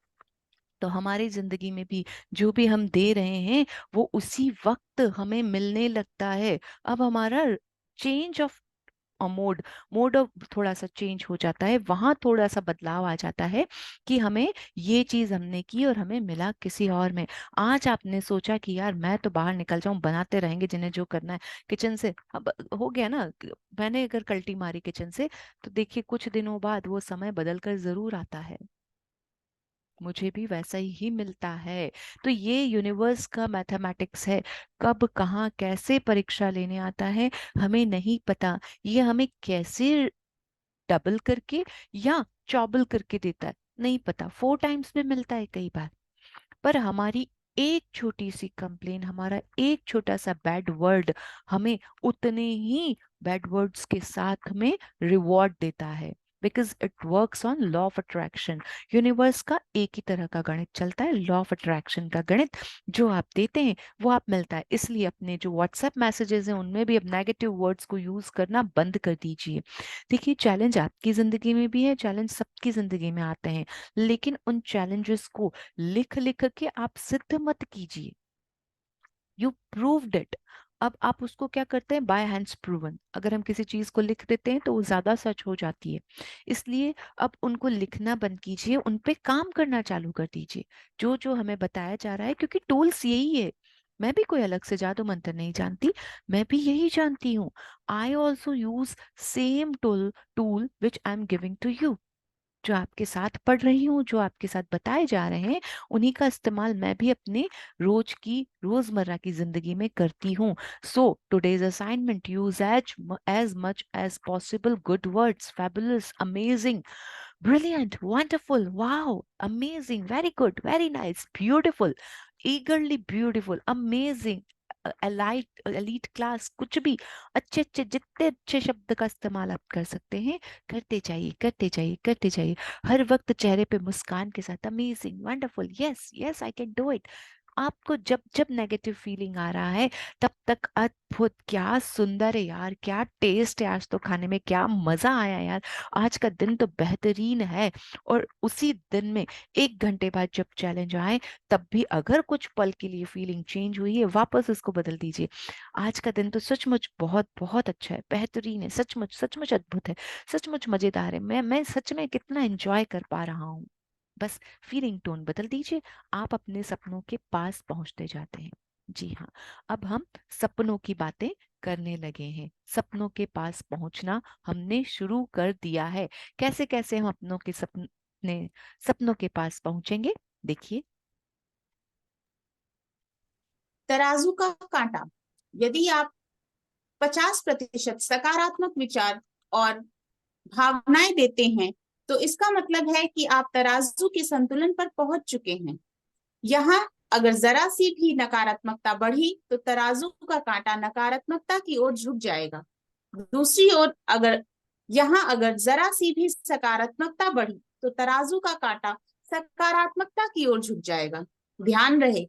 तो हमारी जिंदगी में भी जो भी हम दे रहे हैं वो उसी वक्त हमें मिलने लगता है। अब हमारा change of mode mode of थोड़ा सा चेंज हो जाता है, वहां थोड़ा सा बदलाव आ जाता है कि हमें ये चीज हमने की और हमें मिला किसी और में। आज आपने सोचा कि यार मैं तो बाहर निकल जाऊं, बनाते रहेंगे जिन्हें जो करना है किचन से। अब हो गया ना, मैंने अगर कल्टी मारी किचन से, तो देखिए कुछ दिनों बाद वो समय बदल कर जरूर आता है, मुझे भी वैसा ही मिलता है। तो ये यूनिवर्स का मैथमेटिक्स है। कब कहाँ कैसे परीक्षा लेने आता है हमें नहीं पता, ये हमें कैसे डबल करके या चौबल करके देता है नहीं पता, 4 टाइम्स में मिलता है कई बार। पर हमारी एक छोटी सी कंप्लेन, हमारा एक छोटा सा बैड वर्ड हमें उतने ही बैड वर्ड्स के साथ हमें रिवॉर्ड देता है, because it works on law of attraction. Universe का एक ही तरह का गणित चलता है, लॉ ऑफ अट्रैक्शन का गणित। जो आप देते हैं वो आप मिलता है। इसलिए अपने जो व्हाट्सएप मैसेजेस हैं उनमें भी अब नेगेटिव वर्ड्स को यूज करना बंद कर दीजिए। देखिए चैलेंज आपकी जिंदगी में भी है, चैलेंज सबकी जिंदगी में आते हैं, लेकिन उन चैलेंजेस को लिख लिख के आप सिद्ध मत कीजिए। You proved it. अब आप उसको क्या करते हैं, बाय हैंड्स प्रूवन। अगर हम किसी चीज को लिख देते हैं तो वो ज्यादा सच हो जाती है। इसलिए अब उनको लिखना बंद कीजिए, उन पे काम करना चालू कर दीजिए, जो जो हमें बताया जा रहा है, क्योंकि टूल्स यही है। मैं भी कोई अलग से जादू मंत्र नहीं जानती, मैं भी यही जानती हूँ। I also use same tool tool which I am giving to you. जो आपके साथ पढ़ रही हूँ, जो आपके साथ बताए जा रहे हैं, उन्हीं का इस्तेमाल मैं भी अपने रोजमर्रा की जिंदगी में करती हूँ। So today's assignment, use as much as possible good words, fabulous, amazing, brilliant, wonderful, wow, amazing, very good, very nice, beautiful, eagerly beautiful, amazing, elite class, कुछ भी अच्छे अच्छे जितने अच्छे शब्द का इस्तेमाल आप कर सकते हैं करते जाइए, करते जाइए, करते जाइए। हर वक्त चेहरे पे मुस्कान के साथ amazing, wonderful, yes yes I can do it. आपको जब जब नेगेटिव फीलिंग आ रहा है तब तक अद्भुत, क्या सुंदर है यार, क्या टेस्ट है, आज तो खाने में क्या मजा आया यार, आज का दिन तो बेहतरीन है। और उसी दिन में 1 घंटे बाद जब चैलेंज आए, तब भी अगर कुछ पल के लिए फीलिंग चेंज हुई है, वापस उसको बदल दीजिए। आज का दिन तो सचमुच बहुत बहुत अच्छा है, बेहतरीन है, सचमुच सचमुच अद्भुत है, सचमुच मजेदार है, मैं सच में कितना एंजॉय कर पा रहा हूँ। बस फीलिंग टोन बदल दीजिए, आप अपने सपनों के पास पहुंचते जाते हैं। जी हाँ, अब हम सपनों की बातें करने लगे हैं। सपनों के पास पहुंचना हमने शुरू कर दिया है। कैसे कैसे हम अपनों के सपनों के पास पहुंचेंगे, देखिए। तराजू का कांटा। यदि आप 50% सकारात्मक विचार और भावनाएं देते हैं, तो इसका मतलब है कि आप तराजू के संतुलन पर पहुंच चुके हैं। यहाँ अगर जरा सी भी नकारात्मकता बढ़ी तो तराजू का कांटा नकारात्मकता की ओर झुक जाएगा। दूसरी ओर अगर जरा सी भी सकारात्मकता बढ़ी तो तराजू का कांटा सकारात्मकता की ओर झुक जाएगा। ध्यान रहे,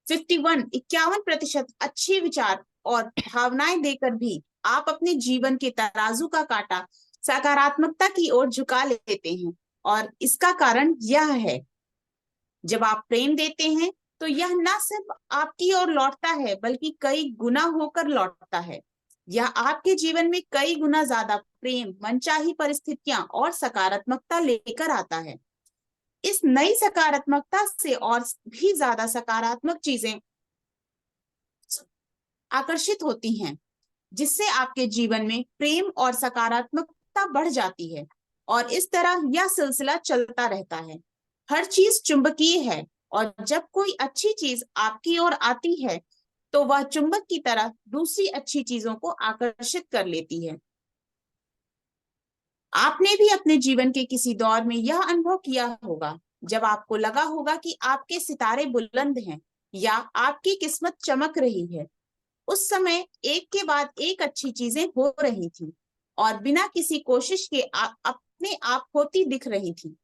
51% अच्छे विचार और भावनाएं देकर भी आप अपने जीवन के तराजू का कांटा सकारात्मकता की ओर झुका लेते हैं। और इसका कारण यह है, जब आप प्रेम देते हैं तो यह न सिर्फ आपकी ओर लौटता है बल्कि कई गुना होकर लौटता है। यह आपके जीवन में कई गुना ज्यादा प्रेम, मनचाही परिस्थितियां और सकारात्मकता लेकर आता है। इस नई सकारात्मकता से और भी ज्यादा सकारात्मक चीजें आकर्षित होती हैं, जिससे आपके जीवन में प्रेम और सकारात्मकता बढ़ जाती है। और इस तरह यह सिलसिला चलता रहता है। हर चीज चुंबकीय है, और जब कोई अच्छी चीज आपकी ओर आती है तो वह चुंबक की तरह दूसरी अच्छी चीजों को आकर्षित कर लेती है। आपने भी अपने जीवन के किसी दौर में यह अनुभव किया होगा, जब आपको लगा होगा कि आपके सितारे बुलंद हैं या आपकी किस्मत चमक रही है। उस समय एक के बाद एक अच्छी चीजें हो रही थी, और बिना किसी कोशिश के अपने आप होती दिख रही थी।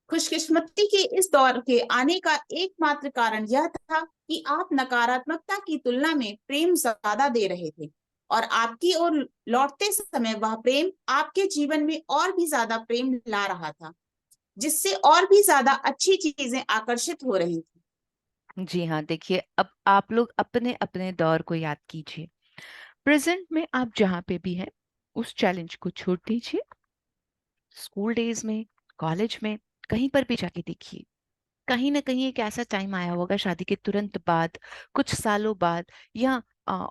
खुशकिस्मती के इस दौर के आने का एकमात्र कारण यह था कि आप नकारात्मकता की तुलना में प्रेम ज्यादा दे रहे थे, और आपकी ओर लौटते समय वह प्रेम आपके जीवन में और भी ज्यादा प्रेम ला रहा था, जिससे और भी ज्यादा अच्छी चीजें आकर्षित हो रही थी। जी हाँ, देखिए अब आप लोग अपने अपने दौर को याद कीजिए। प्रेजेंट में आप जहाँ पे भी हैं, उस चैलेंज को छोड़ दीजिए। स्कूल डेज में, कॉलेज में, कहीं पर भी जाके देखिए, कहीं ना कहीं एक ऐसा टाइम आया होगा शादी के तुरंत बाद, कुछ सालों बाद, या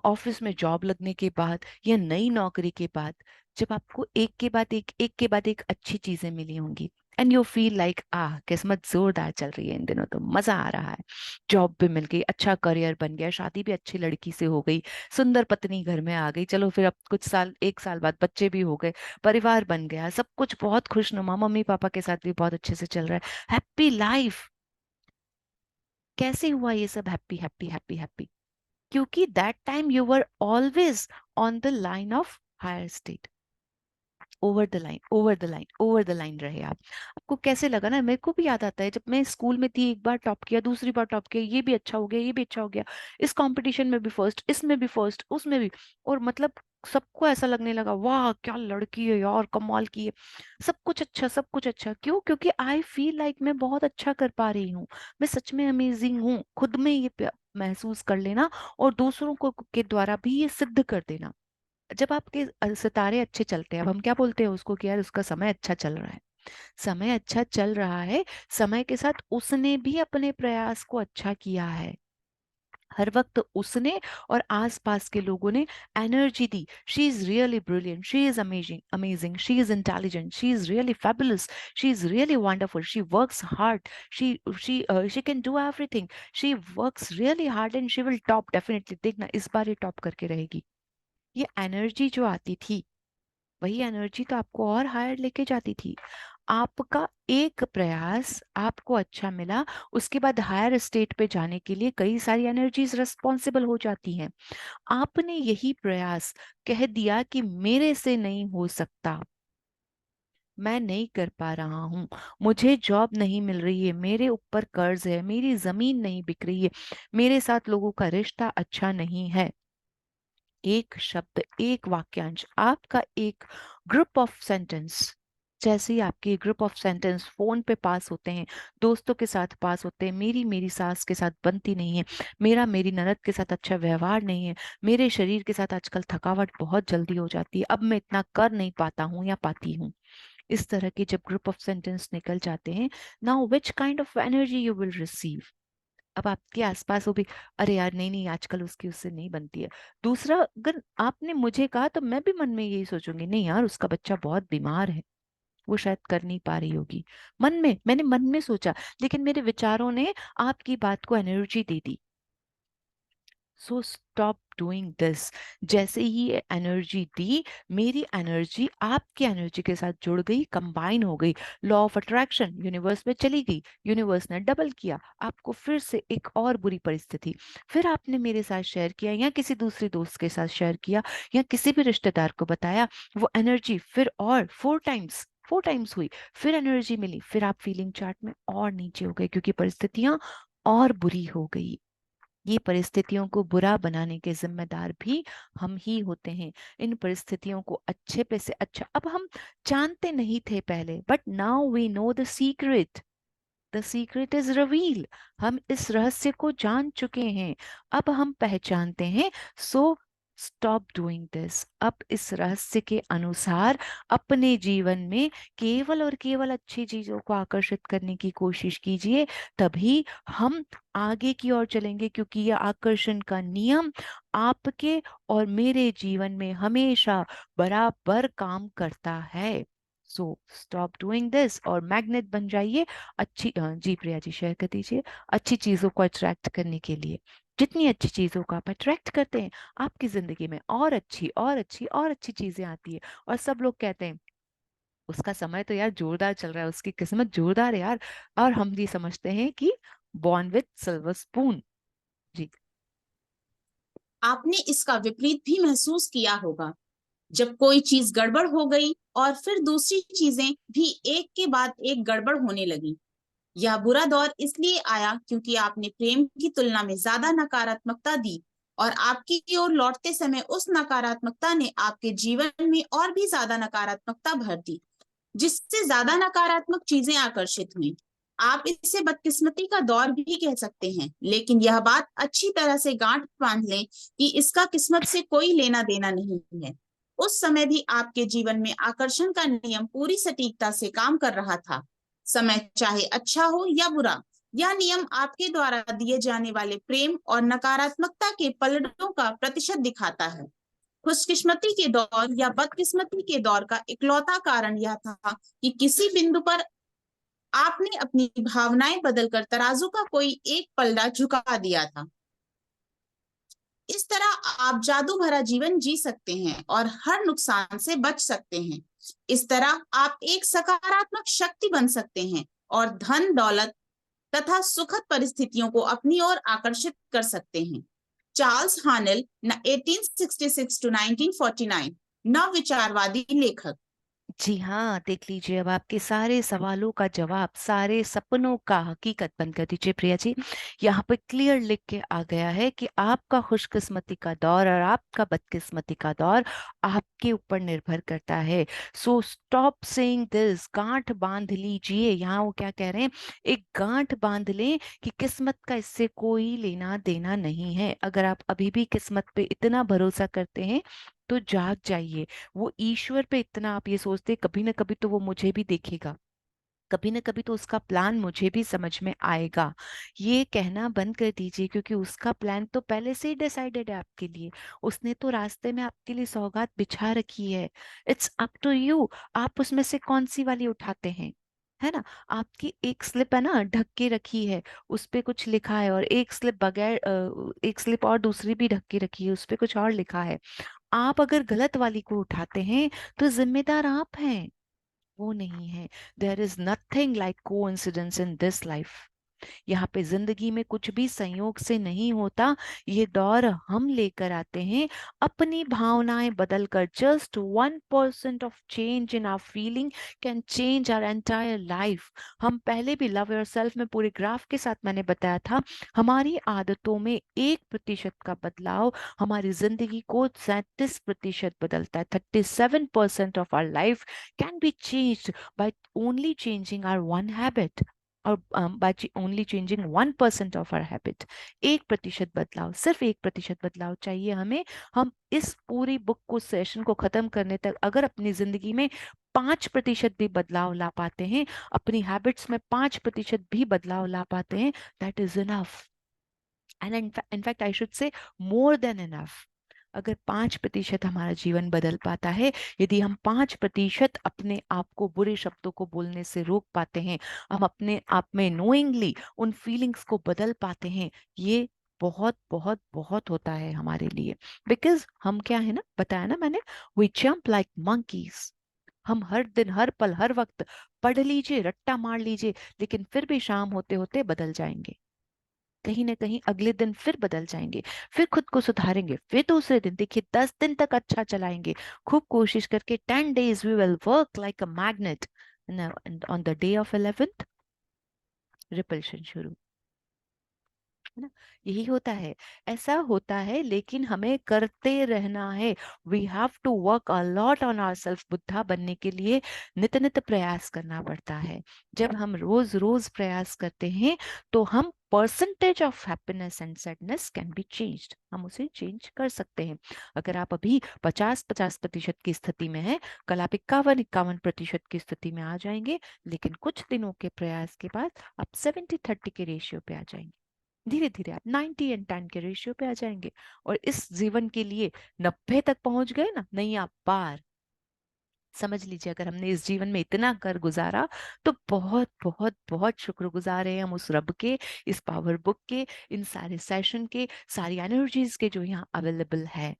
ऑफिस में जॉब लगने के बाद, या नई नौकरी के बाद, जब आपको एक के बाद एक अच्छी चीजें मिली होंगी, एंड यू फील लाइक किस्मत जोरदार चल रही है, इन दिनों तो मजा आ रहा है। जॉब भी मिल गई, अच्छा करियर बन गया, शादी भी अच्छी लड़की से हो गई, सुंदर पत्नी घर में आ गई, चलो फिर अब कुछ साल, एक साल बाद बच्चे भी हो गए, परिवार बन गया, सब कुछ बहुत खुशनुमा, मम्मी पापा के साथ भी बहुत अच्छे से चल रहा है, हैप्पी लाइफ। कैसे हुआ ये सब हैप्पी हैप्पी हैप्पी हैप्पी? क्योंकि that time you were always on the line of higher state, over the line, over the line, over the line रहे आप। आपको कैसे लगा ना, मेरे को भी याद आता है जब मैं स्कूल में थी, एक बार टॉप किया, दूसरी बार टॉप किया, ये भी अच्छा हो गया, ये भी अच्छा हो गया, इस कंपटीशन में भी फर्स्ट, इसमें भी फर्स्ट, उसमें भी। और मतलब सबको ऐसा लगने लगा, वाह क्या लड़की है यार, कमाल की है, सब कुछ अच्छा, सब कुछ अच्छा। क्यों? क्योंकि आई फील लाइक मैं बहुत अच्छा कर पा रही हूँ, मैं सच में अमेजिंग हूँ, खुद में ये महसूस कर लेना, और दूसरों को के द्वारा भी ये सिद्ध कर देना। जब आपके सितारे अच्छे चलते हैं, अब हम क्या बोलते हैं उसको, कि यार उसका समय अच्छा चल रहा है, समय अच्छा चल रहा है, समय के साथ उसने भी अपने प्रयास को अच्छा किया है, हर वक्त उसने और आसपास के लोगों ने energy the. She is really brilliant, she is amazing, amazing, she is intelligent, she is really fabulous, she is really wonderful, she works hard, she can do everything, she works really hard and she will top definitely, देखना इस बार ये top करके रहेगी। ये energy जो आती थी, वही एनर्जी तो आपको और हायर लेके जाती थी। आपका एक प्रयास आपको अच्छा मिला, उसके बाद हायर स्टेट पे जाने के लिए कई सारी एनर्जीज रिस्पॉन्सिबल हो जाती हैं। आपने यही प्रयास कह दिया कि मेरे से नहीं हो सकता, मैं नहीं कर पा रहा हूँ, मुझे जॉब नहीं मिल रही है, मेरे ऊपर कर्ज है, मेरी जमीन नहीं बिक रही है, मेरे साथ लोगों का रिश्ता अच्छा नहीं है। एक शब्द, एक वाक्यांश, आपका एक ग्रुप ऑफ सेंटेंस, जैसे ही आपके ग्रुप ऑफ सेंटेंस फोन पे पास होते हैं, दोस्तों के साथ पास होते हैं, मेरी मेरी सास के साथ बनती नहीं है, मेरा मेरी ननद के साथ अच्छा व्यवहार नहीं है, मेरे शरीर के साथ आजकल थकावट बहुत जल्दी हो जाती है, अब मैं इतना कर नहीं पाता हूँ या पाती हूँ, इस तरह के जब ग्रुप ऑफ सेंटेंस निकल जाते हैं, now which kind of energy you will receive? अब आपके आसपास वो भी, अरे यार नहीं नहीं, आजकल उसकी उससे नहीं बनती है। दूसरा, अगर आपने मुझे कहा तो मैं भी मन में यही सोचूंगी, नहीं यार उसका बच्चा बहुत बीमार है, वो शायद कर नहीं पा रही होगी। मन में, मैंने मन में सोचा, लेकिन मेरे विचारों ने आपकी बात को energy they the. So stop doing this. जैसे ही ये एनर्जी दी, मेरी एनर्जी आपकी एनर्जी के साथ जुड़ गई, कंबाइन हो गई, लॉ ऑफ अट्रैक्शन यूनिवर्स में चली गई, यूनिवर्स ने डबल किया आपको, फिर से एक और बुरी परिस्थिति, फिर आपने मेरे साथ शेयर किया, या किसी दूसरी दोस्त के साथ शेयर किया, या किसी भी रिश्तेदार को बताया, वो एनर्जी फिर और 4 टाइम्स, 4 टाइम्स हुई, फिर एनर्जी मिली, फिर आप फीलिंग चार्ट में और नीचे हो गए, क्योंकि परिस्थितियां और बुरी हो गई। ये परिस्थितियों को बुरा बनाने के जिम्मेदार भी हम ही होते हैं। इन परिस्थितियों को अच्छे पे से अच्छा, अब हम जानते नहीं थे पहले, but now we know the secret, the secret is reveal. हम इस रहस्य को जान चुके हैं, अब हम पहचानते हैं। So stop doing this. अब इस रहस्य के अनुसार अपने जीवन में केवल और केवल अच्छी चीजों को आकर्षित करने की कोशिश कीजिए, तभी हम आगे की ओर चलेंगे, क्योंकि यह आकर्षण का नियम आपके और मेरे जीवन में हमेशा बराबर काम करता है। सो स्टॉप डूइंग दिस और मैग्नेट बन जाइए अच्छी जी प्रिया जी शेयर कर दीजिए। अच्छी चीजों को अट्रैक्ट करने के लिए, जितनी अच्छी चीजों को आप अट्रैक्ट करते हैं, आपकी जिंदगी में और अच्छी और अच्छी और अच्छी चीजें आती है। और सब लोग कहते हैं उसका समय तो यार जोरदार चल रहा है, उसकी किस्मत जोरदार है यार, और हम भी समझते हैं कि बॉर्न विथ सिल्वर स्पून। जी। आपने इसका विपरीत भी महसूस किया होगा, जब कोई चीज गड़बड़ हो गई और फिर दूसरी चीजें भी एक के बाद एक गड़बड़ होने लगी। यह बुरा दौर इसलिए आया क्योंकि आपने प्रेम की तुलना में ज्यादा नकारात्मकता दी, और आपकी ओर लौटते समय उस नकारात्मकता ने आपके जीवन में और भी ज्यादा नकारात्मकता भर दी, जिससे ज्यादा नकारात्मक चीजें आकर्षित हुई। आप इसे बदकिस्मती का दौर भी कह सकते हैं, लेकिन यह बात अच्छी तरह से गांठ बांध लें कि इसका किस्मत से कोई लेना देना नहीं है। उस समय भी आपके जीवन में आकर्षण का नियम पूरी सटीकता से काम कर रहा था। समय चाहे अच्छा हो या बुरा, यह नियम आपके द्वारा दिए जाने वाले प्रेम और नकारात्मकता के पलड़ों का प्रतिशत दिखाता है। खुशकिस्मती के दौर या बदकिस्मती के दौर का इकलौता कारण यह था कि किसी बिंदु पर आपने अपनी भावनाएं बदलकर तराजू का कोई एक पलड़ा झुका दिया था। इस तरह आप जादू भरा जीवन जी सकते हैं और हर नुकसान से बच सकते हैं। इस तरह आप एक सकारात्मक शक्ति बन सकते हैं और धन दौलत तथा सुखद परिस्थितियों को अपनी ओर आकर्षित कर सकते हैं। चार्ल्स हानेल 1866 टू 1949, नव विचारवादी लेखक। जी हाँ, देख लीजिए अब आपके सारे सवालों का जवाब, सारे सपनों का हकीकत बंद कर दीजिए प्रिया जी। यहाँ पे क्लियर लिख के आ गया है कि आपका खुशकिस्मती का दौर और आपका बदकिस्मती का दौर आपके ऊपर निर्भर करता है। सो स्टॉप सेइंग दिस, गांठ बांध लीजिए। यहाँ वो क्या कह रहे हैं, एक गांठ बांध लें कि किस्मत का इससे कोई लेना देना नहीं है। अगर आप अभी भी किस्मत पे इतना भरोसा करते हैं तो जाग जाइए। वो ईश्वर पे इतना आप ये सोचते कभी ना कभी तो वो मुझे भी देखेगा, कभी ना कभी तो उसका प्लान मुझे भी समझ में आएगा, ये कहना बंद कर दीजिए, क्योंकि उसका प्लान तो पहले से ही डिसाइडेड है आपके लिए। उसने तो रास्ते में आपके लिए सौगात बिछा रखी है। इट्स अप टू यू, आप उसमें से कौन सी वाली उठाते हैं, है ना। आपकी एक स्लिप है ना ढक के रखी है, उस पे कुछ लिखा है, और एक स्लिप बगैर एक स्लिप और दूसरी भी ढक के रखी है, उस पे कुछ और लिखा है। आप अगर गलत वाली को उठाते हैं तो जिम्मेदार आप हैं, वो नहीं है। There is nothing like coincidence in this life. यहाँ पे जिंदगी में कुछ भी संयोग से नहीं होता, ये दौर हम लेकर आते हैं। अपनी भावनाएं बदलकर just 1% of change in our feeling can change our entire life. हम पहले भी लव योरसेल्फ में पूरे ग्राफ के साथ मैंने बताया था, हमारी आदतों में 1% का बदलाव हमारी जिंदगी को 37% बदलता है। 37% of our life can be changed by only changing our one habit, और only changing 1% of our habit. 1% बदलाव, सिर्फ 1% बदलाव चाहिए हमें। हम इस पूरी बुक को, सेशन को खत्म करने तक अगर अपनी जिंदगी में 5% भी बदलाव ला पाते हैं, अपनी हैबिट्स में 5% भी बदलाव ला पाते हैं, that is enough. And in fact I should say more than enough. अगर 5% हमारा जीवन बदल पाता है, यदि हम 5% अपने आप को बुरे शब्दों को बोलने से रोक पाते हैं, हम अपने आप में नोइंगली उन फीलिंग्स को बदल पाते हैं, ये बहुत बहुत बहुत होता है हमारे लिए। बिकॉज हम क्या है ना, बताया ना मैंने, वी जंप लाइक मंकीज। हम हर दिन हर पल हर वक्त पढ़ लीजिए, रट्टा मार लीजिए, लेकिन फिर भी शाम होते होते बदल जाएंगे, कहीं ना कहीं अगले दिन फिर बदल जाएंगे, फिर खुद को सुधारेंगे, फिर दूसरे दिन देखिए 10 दिन तक अच्छा चलाएंगे, खूब कोशिश करके 10 days we will work like a magnet, on the day of 11th repulsion शुरू, है ना। यही होता है, ऐसा होता है, लेकिन हमें करते रहना है। We have to work a lot on our self. Buddha बनने के लिए नित नित प्रयास करना पड़ता है। जब हम रोज रोज प्रयास करते हैं तो हम percentage of happiness and sadness can be changed, हम उसे चेंज कर सकते हैं। अगर आप अभी 50-50% की स्थिति में हैं, कल आप 51-51% की स्थिति में आ जाएंगे, लेकिन कुछ दिनों के प्रयास के बाद आप 70-30 के रेशियो पे आ जाएंगे। धीरे धीरे आप 90-10 के रेशियो पे आ जाएंगे, और इस जीवन के लिए 90 तक पहुंच गए ना, नहीं आप पार। समझ लीजिए, अगर हमने इस जीवन में इतना कर गुजारा, तो बहुत बहुत बहुत शुक्रगुजार हैं हम उस रब के, इस पावर बुक के, इन सारे सेशन के, सारी एनर्जीज के जो यहाँ अवेलेबल है।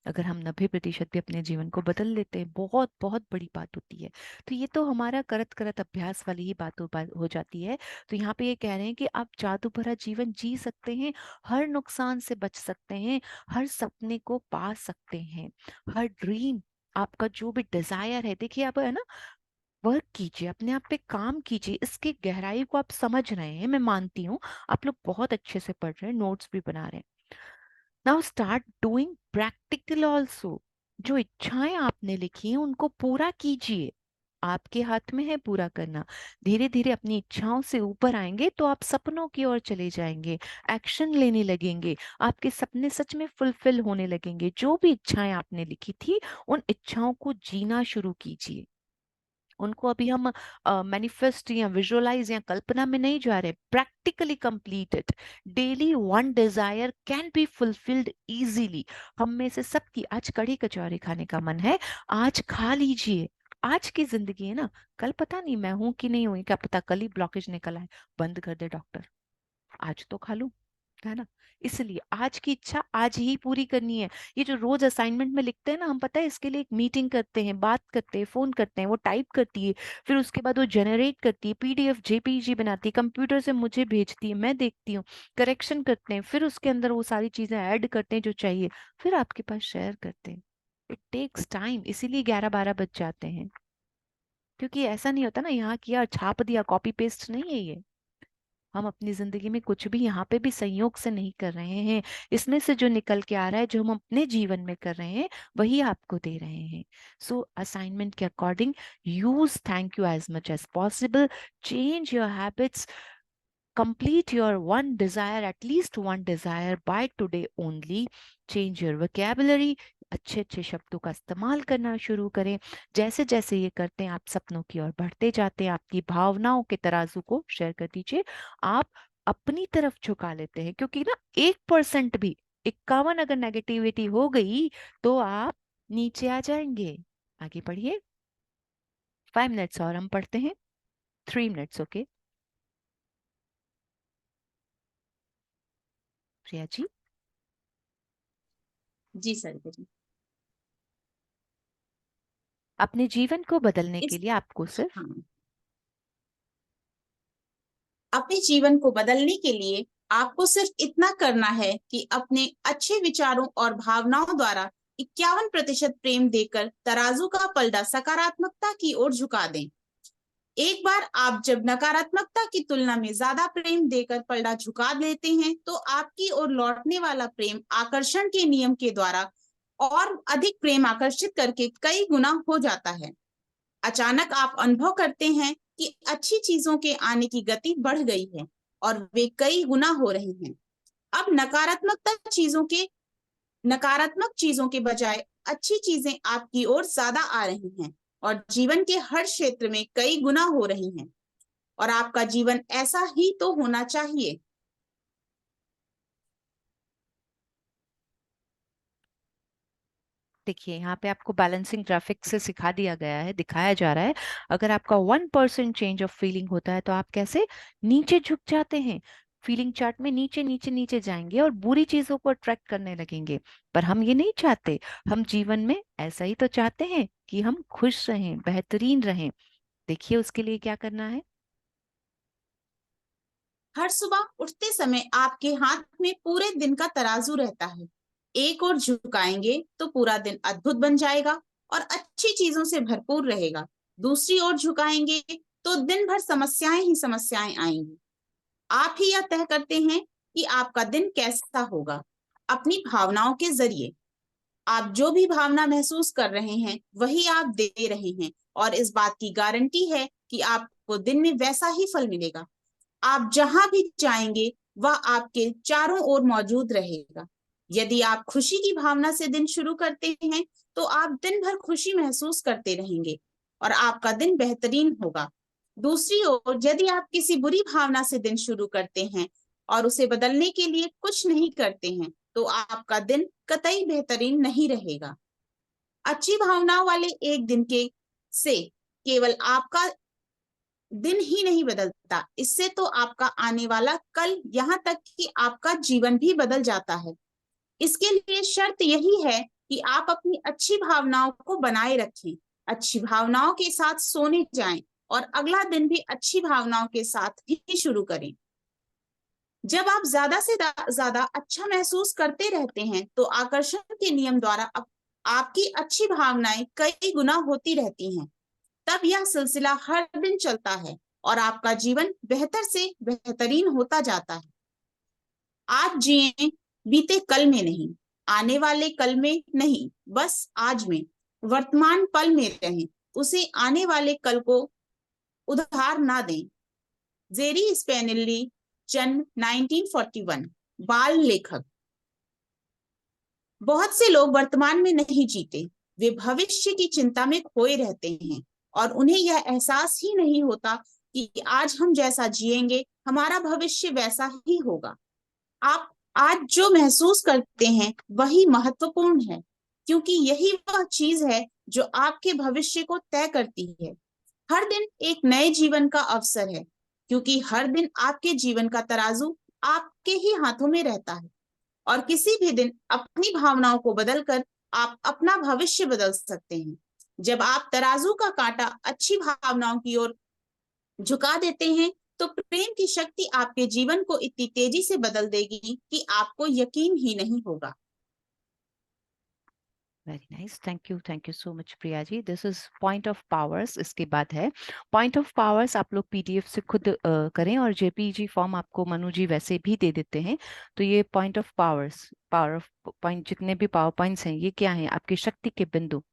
अगर हम 90% भी अपने जीवन को बदल लेते हैं, बहुत बहुत बड़ी बात होती है। तो ये तो हमारा करत करत अभ्यास वाली ही हो जाती है। तो यहाँ पे ये कह रहे हैं कि आप जादू भरा जीवन जी सकते हैं, हर नुकसान से बच सकते हैं, हर सपने को पा सकते हैं, हर ड्रीम, आपका जो भी डिजायर है, देखिए आप है ना, वर्क कीजिए, अपने आप पे काम कीजिए, इसकी गहराई को आप समझ रहे हैं, मैं मानती हूँ। आप लोग बहुत अच्छे से पढ़ रहे हैं, नोट्स भी बना रहे हैं। Now start doing practical also. जो इच्छाएं आपने लिखी हैं उनको पूरा कीजिए, आपके हाथ में है पूरा करना। धीरे धीरे अपनी इच्छाओं से ऊपर आएंगे तो आप सपनों की ओर चले जाएंगे, एक्शन लेने लगेंगे, आपके सपने सच में फुलफिल होने लगेंगे। जो भी इच्छाएं आपने लिखी थी, उन इच्छाओं को जीना शुरू कीजिए। उनको अभी हम मैनिफेस्ट या विजुअलाइज या कल्पना में नहीं जा रहे, practically complete it. Daily one Dzire can be fulfilled easily. हम में से सबकी आज कढ़ी कचौरी खाने का मन है, आज खा लीजिए। आज की जिंदगी है ना, कल पता नहीं मैं हूं कि नहीं हूं, क्या पता कल ही ब्लॉकेज निकल आए, बंद कर दे डॉक्टर, आज तो खा लूं, है ना। इसलिए आज की इच्छा आज ही पूरी करनी है। ये जो रोज असाइनमेंट में लिखते हैं ना हम, पता है इसके लिए एक मीटिंग करते हैं, बात करते हैं, फोन करते हैं, वो टाइप करती है, फिर उसके बाद वो जनरेट करती है, पीडीएफ जेपीजी बनाती है, कंप्यूटर से मुझे भेजती है, मैं देखती हूँ, करेक्शन करते हैं, फिर उसके अंदर वो सारी चीजें ऐड करते हैं जो चाहिए, फिर आपके पास शेयर करते हैं। इट टेक्स टाइम, इसीलिए 11-12 बज जाते हैं। क्योंकि ऐसा नहीं होता ना, यहाँ किया छाप दिया, कॉपी पेस्ट नहीं है ये। हम अपनी जिंदगी में कुछ भी यहाँ पे भी संयोग से नहीं कर रहे हैं, इसमें से जो निकल के आ रहा है, जो हम अपने जीवन में कर रहे हैं, वही आपको दे रहे हैं। सो असाइनमेंट के according use thank you as much as possible, change your habits, complete your one desire, at least one desire by today only. Change your vocabulary, अच्छे अच्छे शब्दों का इस्तेमाल करना शुरू करें। जैसे जैसे ये करते हैं, आप सपनों की ओर बढ़ते जाते हैं। आपकी भावनाओं के तराजू को शेयर कर दीजिए, आप अपनी तरफ झुका लेते हैं। क्योंकि ना 1% भी, 51 अगर नेगेटिविटी हो गई तो आप नीचे आ जाएंगे। आगे बढ़िए, 5 मिनट्स और हम पढ़ते हैं, 3 मिनट्स, ओके प्रिया जी। जी सर जी। अपने जीवन को बदलने के इस लिए आपको सिर्फ हाँ, अपने जीवन को बदलने के लिए आपको सिर्फ इतना करना है कि अपने अच्छे विचारों और भावनाओं द्वारा 51% प्रेम देकर तराजू का पलड़ा सकारात्मकता की ओर झुका दें। एक बार आप जब नकारात्मकता की तुलना में ज्यादा प्रेम देकर पलड़ा झुका देते हैं, तो आपकी ओर लौटने वाला प्रेम आकर्षण के नियम के द्वारा और अधिक प्रेम आकर्षित करके कई गुना हो जाता है। अचानक आप अनुभव करते हैं कि अच्छी चीजों के आने की गति बढ़ गई है और वे कई गुना हो रही हैं। अब नकारात्मक चीजों के बजाय अच्छी चीजें आपकी ओर ज्यादा आ रही हैं और जीवन के हर क्षेत्र में कई गुना हो रही हैं, और आपका जीवन ऐसा ही तो होना चाहिए। देखिए, यहाँ पे आपको बैलेंसिंग ग्राफिक्स से सिखा दिया गया है, दिखाया जा रहा है। अगर आपका 1% चेंज ऑफ फीलिंग होता है तो आप कैसे नीचे झुक जाते हैं, फीलिंग चार्ट में नीचे नीचे नीचे जाएंगे और बुरी चीजों को अट्रैक्ट करने लगेंगे। पर हम ये नहीं चाहते, हम जीवन में ऐसा ही तो चाहते हैं कि हम खुश रहें, बेहतरीन रहें। देखिए उसके लिए क्या करना है। हर सुबह उठते समय आपके हाथ में पूरे दिन का तराजू रहता है। एक ओर झुकाएंगे तो पूरा दिन अद्भुत बन जाएगा और अच्छी चीजों से भरपूर रहेगा। दूसरी ओर झुकाएंगे तो दिन भर समस्याएं ही समस्याएं आएंगी। आप ही यह तय करते हैं कि आपका दिन कैसा होगा, अपनी भावनाओं के जरिए। आप जो भी भावना महसूस कर रहे हैं वही आप दे रहे हैं, और इस बात की गारंटी है कि आपको दिन में वैसा ही फल मिलेगा। आप जहां भी जाएंगे वह आपके चारों ओर मौजूद रहेगा। यदि आप खुशी की भावना से दिन शुरू करते हैं तो आप दिन भर खुशी महसूस करते रहेंगे और आपका दिन बेहतरीन होगा। दूसरी ओर यदि आप किसी बुरी भावना से दिन शुरू करते हैं और उसे बदलने के लिए कुछ नहीं करते हैं तो आपका दिन कतई बेहतरीन नहीं रहेगा। अच्छी भावनाओं वाले एक दिन के से केवल आपका दिन ही नहीं बदलता, इससे तो आपका आने वाला कल, यहाँ तक कि आपका जीवन भी बदल जाता है। इसके लिए शर्त यही है कि आप अपनी अच्छी भावनाओं को बनाए रखें, अच्छी भावनाओं के साथ सोने जाएं और अगला दिन भी अच्छी भावनाओं के साथ ही शुरू करें। जब आप ज्यादा से ज्यादा अच्छा महसूस करते रहते हैं तो आकर्षण के नियम द्वारा आपकी अच्छी भावनाएं कई गुना होती रहती हैं। तब यह सिलसिला हर दिन चलता है और आपका जीवन बेहतर से बेहतरीन होता जाता है। आज जिए, बीते कल में नहीं, आने वाले कल में नहीं, बस आज में, वर्तमान पल में रहें, उसे आने वाले कल को उधार ना दें। जेरी स्पेनिल्ली, जन्म 1941, बाल लेखक। बहुत से लोग वर्तमान में नहीं जीते, वे भविष्य की चिंता में खोए रहते हैं और उन्हें यह एहसास ही नहीं होता कि आज हम जैसा जिएंगे हमारा भविष्य वैसा ही होगा। आप आज जो महसूस करते हैं वही महत्वपूर्ण है, क्योंकि यही वह चीज है जो आपके भविष्य को तय करती है। हर दिन एक नए जीवन का अवसर है, क्योंकि हर दिन आपके जीवन का तराजू आपके ही हाथों में रहता है और किसी भी दिन अपनी भावनाओं को बदलकर आप अपना भविष्य बदल सकते हैं। जब आप तराजू का कांटा अच्छी भावनाओं की ओर झुका देते हैं तो प्रेम की शक्ति आपके जीवन को इतनी तेजी से बदल देगी कि आपको यकीन ही नहीं होगा। Very nice, thank you so much Priya ji. This is point of powers. इसके बाद है पॉइंट ऑफ पावर्स। आप लोग पीडीएफ से खुद करें और जेपीजी फॉर्म आपको मनु जी वैसे भी दे देते हैं। तो ये point of powers, power of point, जितने भी पावर पॉइंट्स हैं ये क्या हैं? आपकी शक्ति के बिंदु।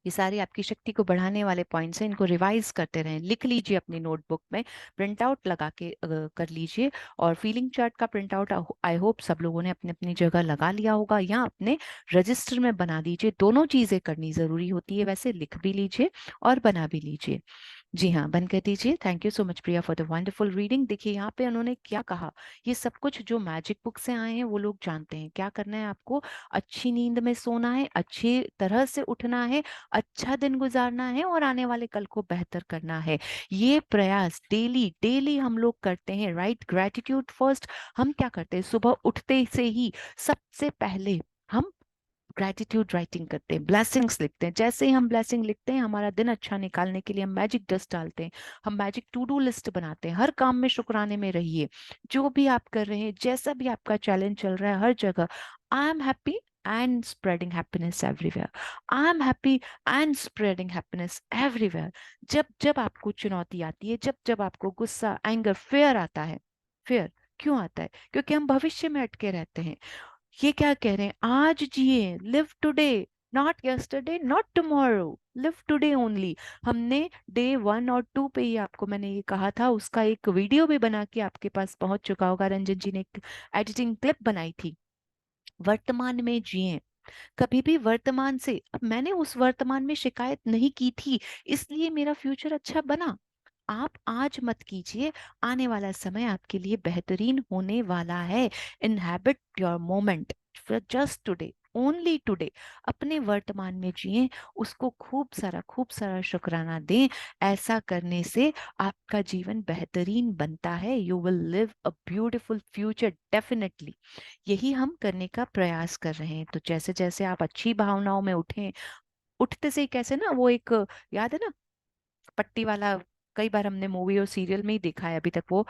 ये सारे आपकी शक्ति को बढ़ाने वाले पॉइंट्स हैं। इनको रिवाइज करते रहें, लिख लीजिए अपनी नोटबुक में, प्रिंट आउट लगा के कर लीजिए। और फीलिंग चार्ट का प्रिंट आउट आई होप सब लोगों ने अपनी अपनी जगह लगा लिया होगा, या अपने रजिस्टर में बना दीजिए। दोनों चीजें करनी जरूरी होती है, वैसे लिख भी लीजिए और बना भी लीजिए। जी हाँ, बंद कर दीजिए। Thank you so much Priya for the wonderful reading. देखिए यहाँ पे उन्होंने क्या कहा, ये सब कुछ जो मैजिक बुक से आए हैं वो लोग जानते हैं। क्या करना है आपको? अच्छी नींद में सोना है, अच्छी तरह से उठना है, अच्छा दिन गुजारना है और आने वाले कल को बेहतर करना है। ये प्रयास डेली डेली हम लोग करते हैं, राइट? Gratitude first. हम क्या करते हैं? सुबह उठते से ही सबसे पहले हम ग्रेटिट्यूड राइटिंग करते हैं, ब्लेसिंग्स लिखते हैं। जैसे ही हम ब्लेसिंग लिखते हैं, हमारा दिन अच्छा निकालने के लिए हम मैजिक डस्ट डालते हैं, हम मैजिक टू डू लिस्ट बनाते हैं। हर काम में शुक्राने में रहिए, जो भी आप कर रहे हैं, जैसा भी आपका चैलेंज चल रहा है, हर जगह I am happy and spreading happiness everywhere. I am happy and spreading happiness everywhere. जब जब आपको चुनौती आती है, जब जब आपको गुस्सा, एंगर, फेयर आता है, फेयर क्यों आता है? क्योंकि हम भविष्य में अटके रहते हैं। ये क्या कह रहे हैं? आज जिए, live today, not yesterday, not tomorrow, live today only. हमने डे 1 और 2 पे ही आपको मैंने ये कहा था, उसका एक वीडियो भी बना के आपके पास पहुंच चुका होगा। रंजन जी ने एक एडिटिंग क्लिप बनाई थी। वर्तमान में जिए, कभी भी वर्तमान से। अब मैंने उस वर्तमान में शिकायत नहीं की थी, इसलिए मेरा फ्यूचर अच्छा बना। आप आज मत कीजिए, आने वाला समय आपके लिए बेहतरीन होने वाला है। Inhabit your moment, just today, only today. अपने वर्तमान में जिए, उसको खूब सारा शुक्राना दें। ऐसा करने से आपका जीवन बेहतरीन बनता है। You will live a beautiful future definitely. यही हम करने का प्रयास कर रहे हैं। तो जैसे जैसे आप अच्छी भावनाओं में उठें, उठते से ही कैसे ना, वो एक याद है ना, पट्टी वाला, कई बार हमने मूवी और सीरियल में ही देखा है अभी तक, वो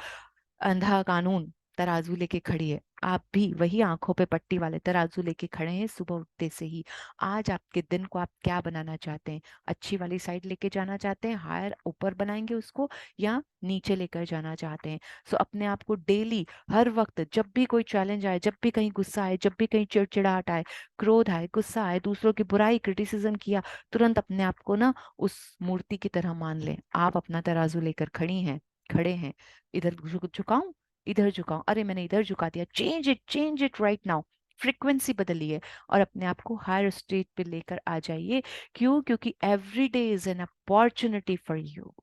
अंधा कानून तराजू लेके खड़ी है। आप भी वही आंखों पे पट्टी वाले तराजू लेके खड़े हैं सुबह उठते से ही। आज आपके दिन को आप क्या बनाना चाहते हैं? अच्छी वाली साइड लेके जाना चाहते हैं, हायर ऊपर बनाएंगे उसको, या नीचे लेकर जाना चाहते हैं? सो अपने आप को डेली, हर वक्त, जब भी कोई चैलेंज आए, जब भी कहीं गुस्सा आए, जब भी कहीं चिड़चिड़ाहट आए, क्रोध आए, गुस्सा आए, दूसरों की बुराई, क्रिटिसिज्म किया, तुरंत अपने आप को ना उस मूर्ति की तरह मान लें। आप अपना तराजू लेकर खड़ी हैं, खड़े हैं। इधर झुकाऊं, इधर झुकाऊं, अरे मैंने इधर झुका दिया, change it right now. Frequency बदलिए और अपने आप को हायर स्टेट पे लेकर आ जाइए। क्यों? क्योंकि every day is an opportunity for you.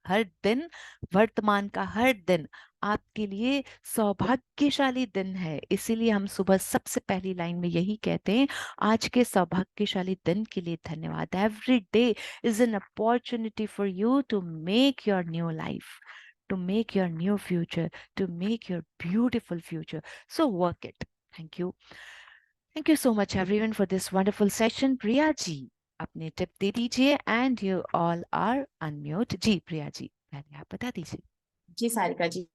हर दिन, वर्तमान का हर दिन आपके लिए सौभाग्यशाली दिन है। इसीलिए हम सुबह सबसे पहली लाइन में यही कहते हैं, आज के सौभाग्यशाली दिन के लिए धन्यवाद। Every day is an opportunity for you to make your new life, to make your new future, to make your beautiful future. So work it. Thank you. Thank you so much everyone for this wonderful session. Priya ji, अपने tip दे दीजिए and you all are unmute. जी प्रिया जी, पहले आप बता दीजिए। जी सारिका जी,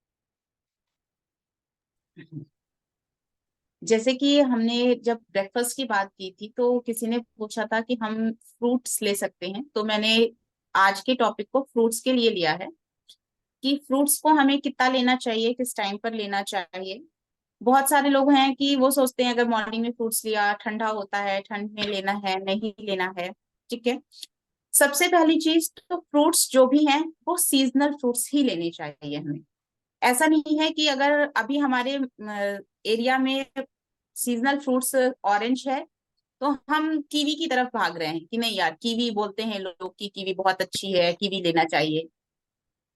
जैसे कि हमने जब ब्रेकफास्ट की बात की थी तो किसी ने पूछा था कि हम फ्रूट्स ले सकते हैं, तो मैंने आज के टॉपिक को फ्रूट्स के लिए लिया है कि फ्रूट्स को हमें कितना लेना चाहिए, किस टाइम पर लेना चाहिए। बहुत सारे लोग हैं कि वो सोचते हैं अगर मॉर्निंग में फ्रूट्स लिया ठंडा होता है, ठंड में लेना है नहीं लेना है। ठीक है, सबसे पहली चीज तो फ्रूट्स जो भी हैं वो सीजनल फ्रूट्स ही लेने चाहिए हमें। ऐसा नहीं है कि अगर अभी हमारे एरिया में सीजनल फ्रूट्स ऑरेंज है तो हम कीवी की तरफ भाग रहे हैं कि नहीं यार, कीवी बोलते हैं लोग कि कीवी बहुत अच्छी है, कीवी लेना चाहिए।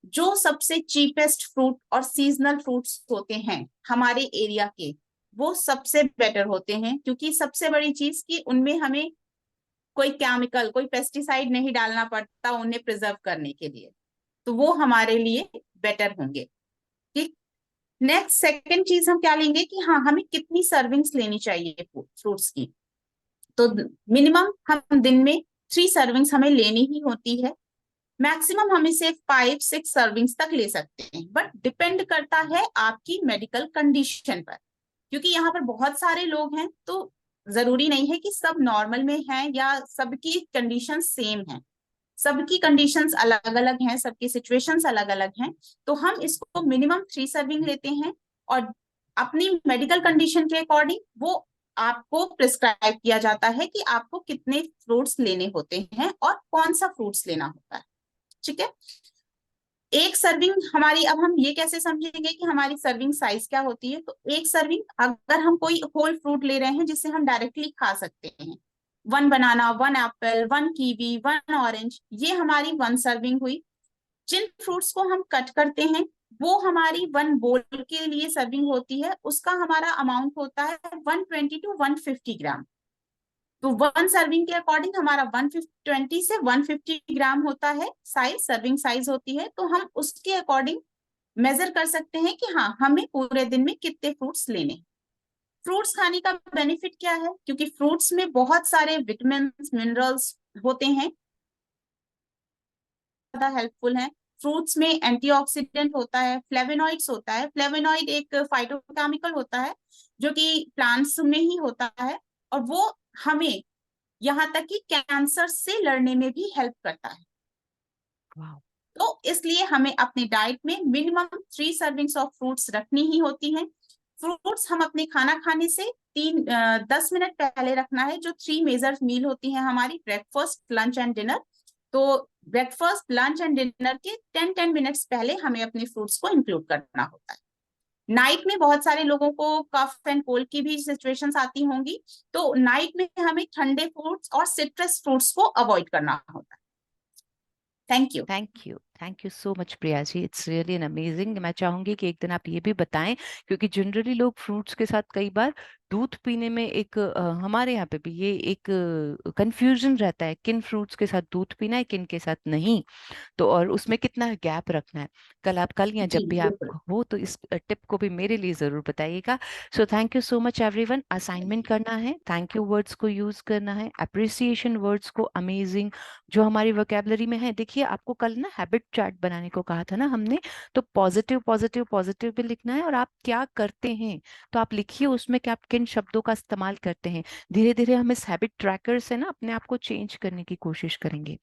जो सबसे चीपेस्ट फ्रूट और सीजनल फ्रूट्स होते हैं हमारे एरिया के, वो सबसे बेटर होते हैं, क्योंकि सबसे बड़ी चीज कि उनमें हमें कोई केमिकल, कोई पेस्टिसाइड नहीं डालना पड़ता उन्हें प्रिजर्व करने के लिए, तो वो हमारे लिए बेटर होंगे। ठीक। नेक्स्ट सेकंड चीज हम क्या लेंगे कि हाँ, हमें कितनी सर्विंग्स लेनी चाहिए फ्रूट्स की। तो मिनिमम हम दिन में 3 सर्विंग्स हमें लेनी ही होती है। मैक्सिमम हम इसे 5-6 सर्विंग्स तक ले सकते हैं, बट डिपेंड करता है आपकी मेडिकल कंडीशन पर, क्योंकि यहाँ पर बहुत सारे लोग हैं तो जरूरी नहीं है कि सब नॉर्मल में हैं या सबकी कंडीशन सेम है। सबकी कंडीशंस अलग अलग हैं, सबकी सिचुएशंस अलग अलग हैं। तो हम इसको मिनिमम 3 सर्विंग लेते हैं, और अपनी मेडिकल कंडीशन के अकॉर्डिंग वो आपको प्रिस्क्राइब किया जाता है कि आपको कितने फ्रूट्स लेने होते हैं और कौन सा फ्रूट्स लेना होता है। ठीक है, एक सर्विंग हमारी, अब हम ये कैसे समझेंगे कि हमारी सर्विंग साइज क्या होती है। तो एक सर्विंग अगर हम कोई होल फ्रूट ले रहे हैं जिसे हम डायरेक्टली खा सकते हैं, 1 बनाना, 1 एप्पल, 1 कीवी, 1 ऑरेंज, ये हमारी 1 सर्विंग हुई। जिन फ्रूट्स को हम कट करते हैं वो हमारी 1 बोल के लिए सर्विंग होती है, उसका हमारा अमाउंट होता है 120 to 150 ग्राम। तो 1 सर्विंग के अकॉर्डिंग हमारा 120 से 150 ग्राम होता है साइज, सर्विंग साइज होती है। तो हम उसके अकॉर्डिंग मेजर कर सकते हैं कि हाँ, हमें पूरे दिन में कितने फ्रूट्स लेने। फ्रूट्स खाने का बेनिफिट क्या है, क्योंकि फ्रूट्स में बहुत सारे विटामिन मिनरल्स होते हैं, ज्यादा हेल्पफुल हैं। फ्रूट्स में एंटीऑक्सीडेंट होता है, फ्लेवोनॉइड्स होता है। फ्लेवोनॉइड एक फाइटोकेमिकल होता है जो कि प्लांट्स में ही होता है, और वो हमें यहाँ तक कि कैंसर से लड़ने में भी हेल्प करता है। वाह। तो इसलिए हमें अपने डाइट में मिनिमम 3 सर्विंग्स ऑफ फ्रूट्स रखनी ही होती हैं। फ्रूट्स हम अपने खाना खाने से 10 मिनट पहले रखना है। जो 3 मेजर मील होती है हमारी, ब्रेकफास्ट, लंच एंड डिनर, तो ब्रेकफास्ट, लंच एंड डिनर के 10-10 मिनट्स पहले हमें अपने फ्रूट्स को इंक्लूड करना होता है। नाइट में बहुत सारे लोगों को कफ एंड कोल्ड की भी सिचुएशंस आती होंगी, तो नाइट में हमें ठंडे फ्रूट्स और सिट्रस फ्रूट्स को अवॉइड करना होता है। Thank you. Thank you so much Priya ji, it's really an amazing. मैं चाहूंगी कि एक दिन आप ये भी बताएं, क्योंकि जनरली लोग फ्रूट्स के साथ कई बार दूध पीने में एक हमारे यहाँ पे भी ये एक कंफ्यूजन रहता है, किन फ्रूट्स के साथ दूध पीना है, किन के साथ नहीं। तो और उसमें कितना गैप रखना है। कल या जी जब भी आप बिल्कुल। हो तो इस टिप को भी मेरे लिए जरूर बताइएगा। सो thank you so much everyone. Assignment करना है, थैंक यू वर्ड्स को यूज करना है, अप्रिसिएशन वर्ड्स को, अमेजिंग जो हमारी वोकेबलरी में है। देखिए आपको कल ना हैबिट चार्ट बनाने को कहा था ना हमने, तो पॉजिटिव पॉजिटिव पॉजिटिव भी लिखना है, और आप क्या करते हैं तो आप लिखिए उसमें कि आप किन शब्दों का इस्तेमाल करते हैं। धीरे धीरे हम इस हैबिट ट्रैकर से ना अपने आप को चेंज करने की कोशिश करेंगे।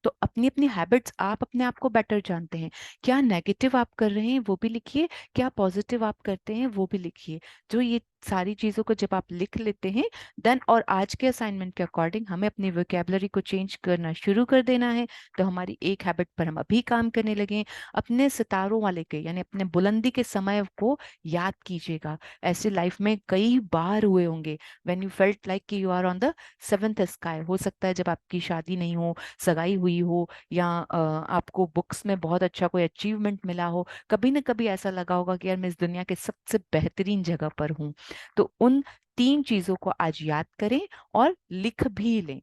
तो अपनी अपनी हैबिट्स, आप अपने आप को बेटर जानते हैं। क्या नेगेटिव आप कर रहे हैं वो भी लिखिए, क्या पॉजिटिव आप करते हैं वो भी लिखिए। जो ये सारी चीजों को जब आप लिख लेते हैं देन, और आज के असाइनमेंट के अकॉर्डिंग हमें अपनी वोकेबलरी को चेंज करना शुरू कर देना है। तो हमारी एक हैबिट पर हम अभी काम करने लगे। अपने सितारों वाले के यानी अपने बुलंदी के समय को याद कीजिएगा। ऐसे लाइफ में कई बार हुए होंगे व्हेन यू फेल्ट लाइक कि you are on the seventh sky. हो सकता है जब आपकी शादी नहीं हो, सगाई हुई हो, या आपको बुक्स में बहुत अच्छा कोई अचीवमेंट मिला हो, कभी ना कभी ऐसा लगा होगा कि यार मैं इस दुनिया के सबसे बेहतरीन जगह पर हूँ। तो उन 3 चीजों को आज याद करें और लिख भी लें।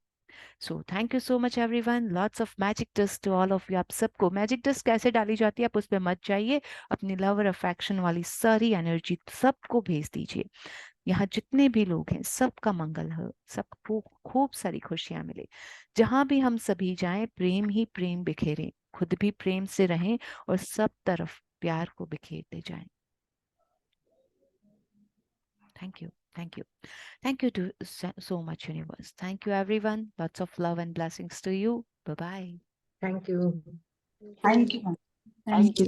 So thank you so much everyone, lots of magic dust to all of you. आप सबको मैजिक डस्ट कैसे डाली जाती है आप उस पर मत जाइए, अपनी लव और अफेक्शन वाली सारी एनर्जी सबको भेज दीजिए। यहाँ जितने भी लोग हैं सबका मंगल हो, सबको खूब सारी खुशियां मिले। जहां भी हम सभी जाएं प्रेम ही प्रेम बिखेरें, खुद भी प्रेम से रहें और सब तरफ प्यार को बिखेरते जाएं। Thank you, thank you, thank you to so much universe. Thank you everyone, lots of love and blessings to you. Bye bye. Thank you. Thank you. Thank you.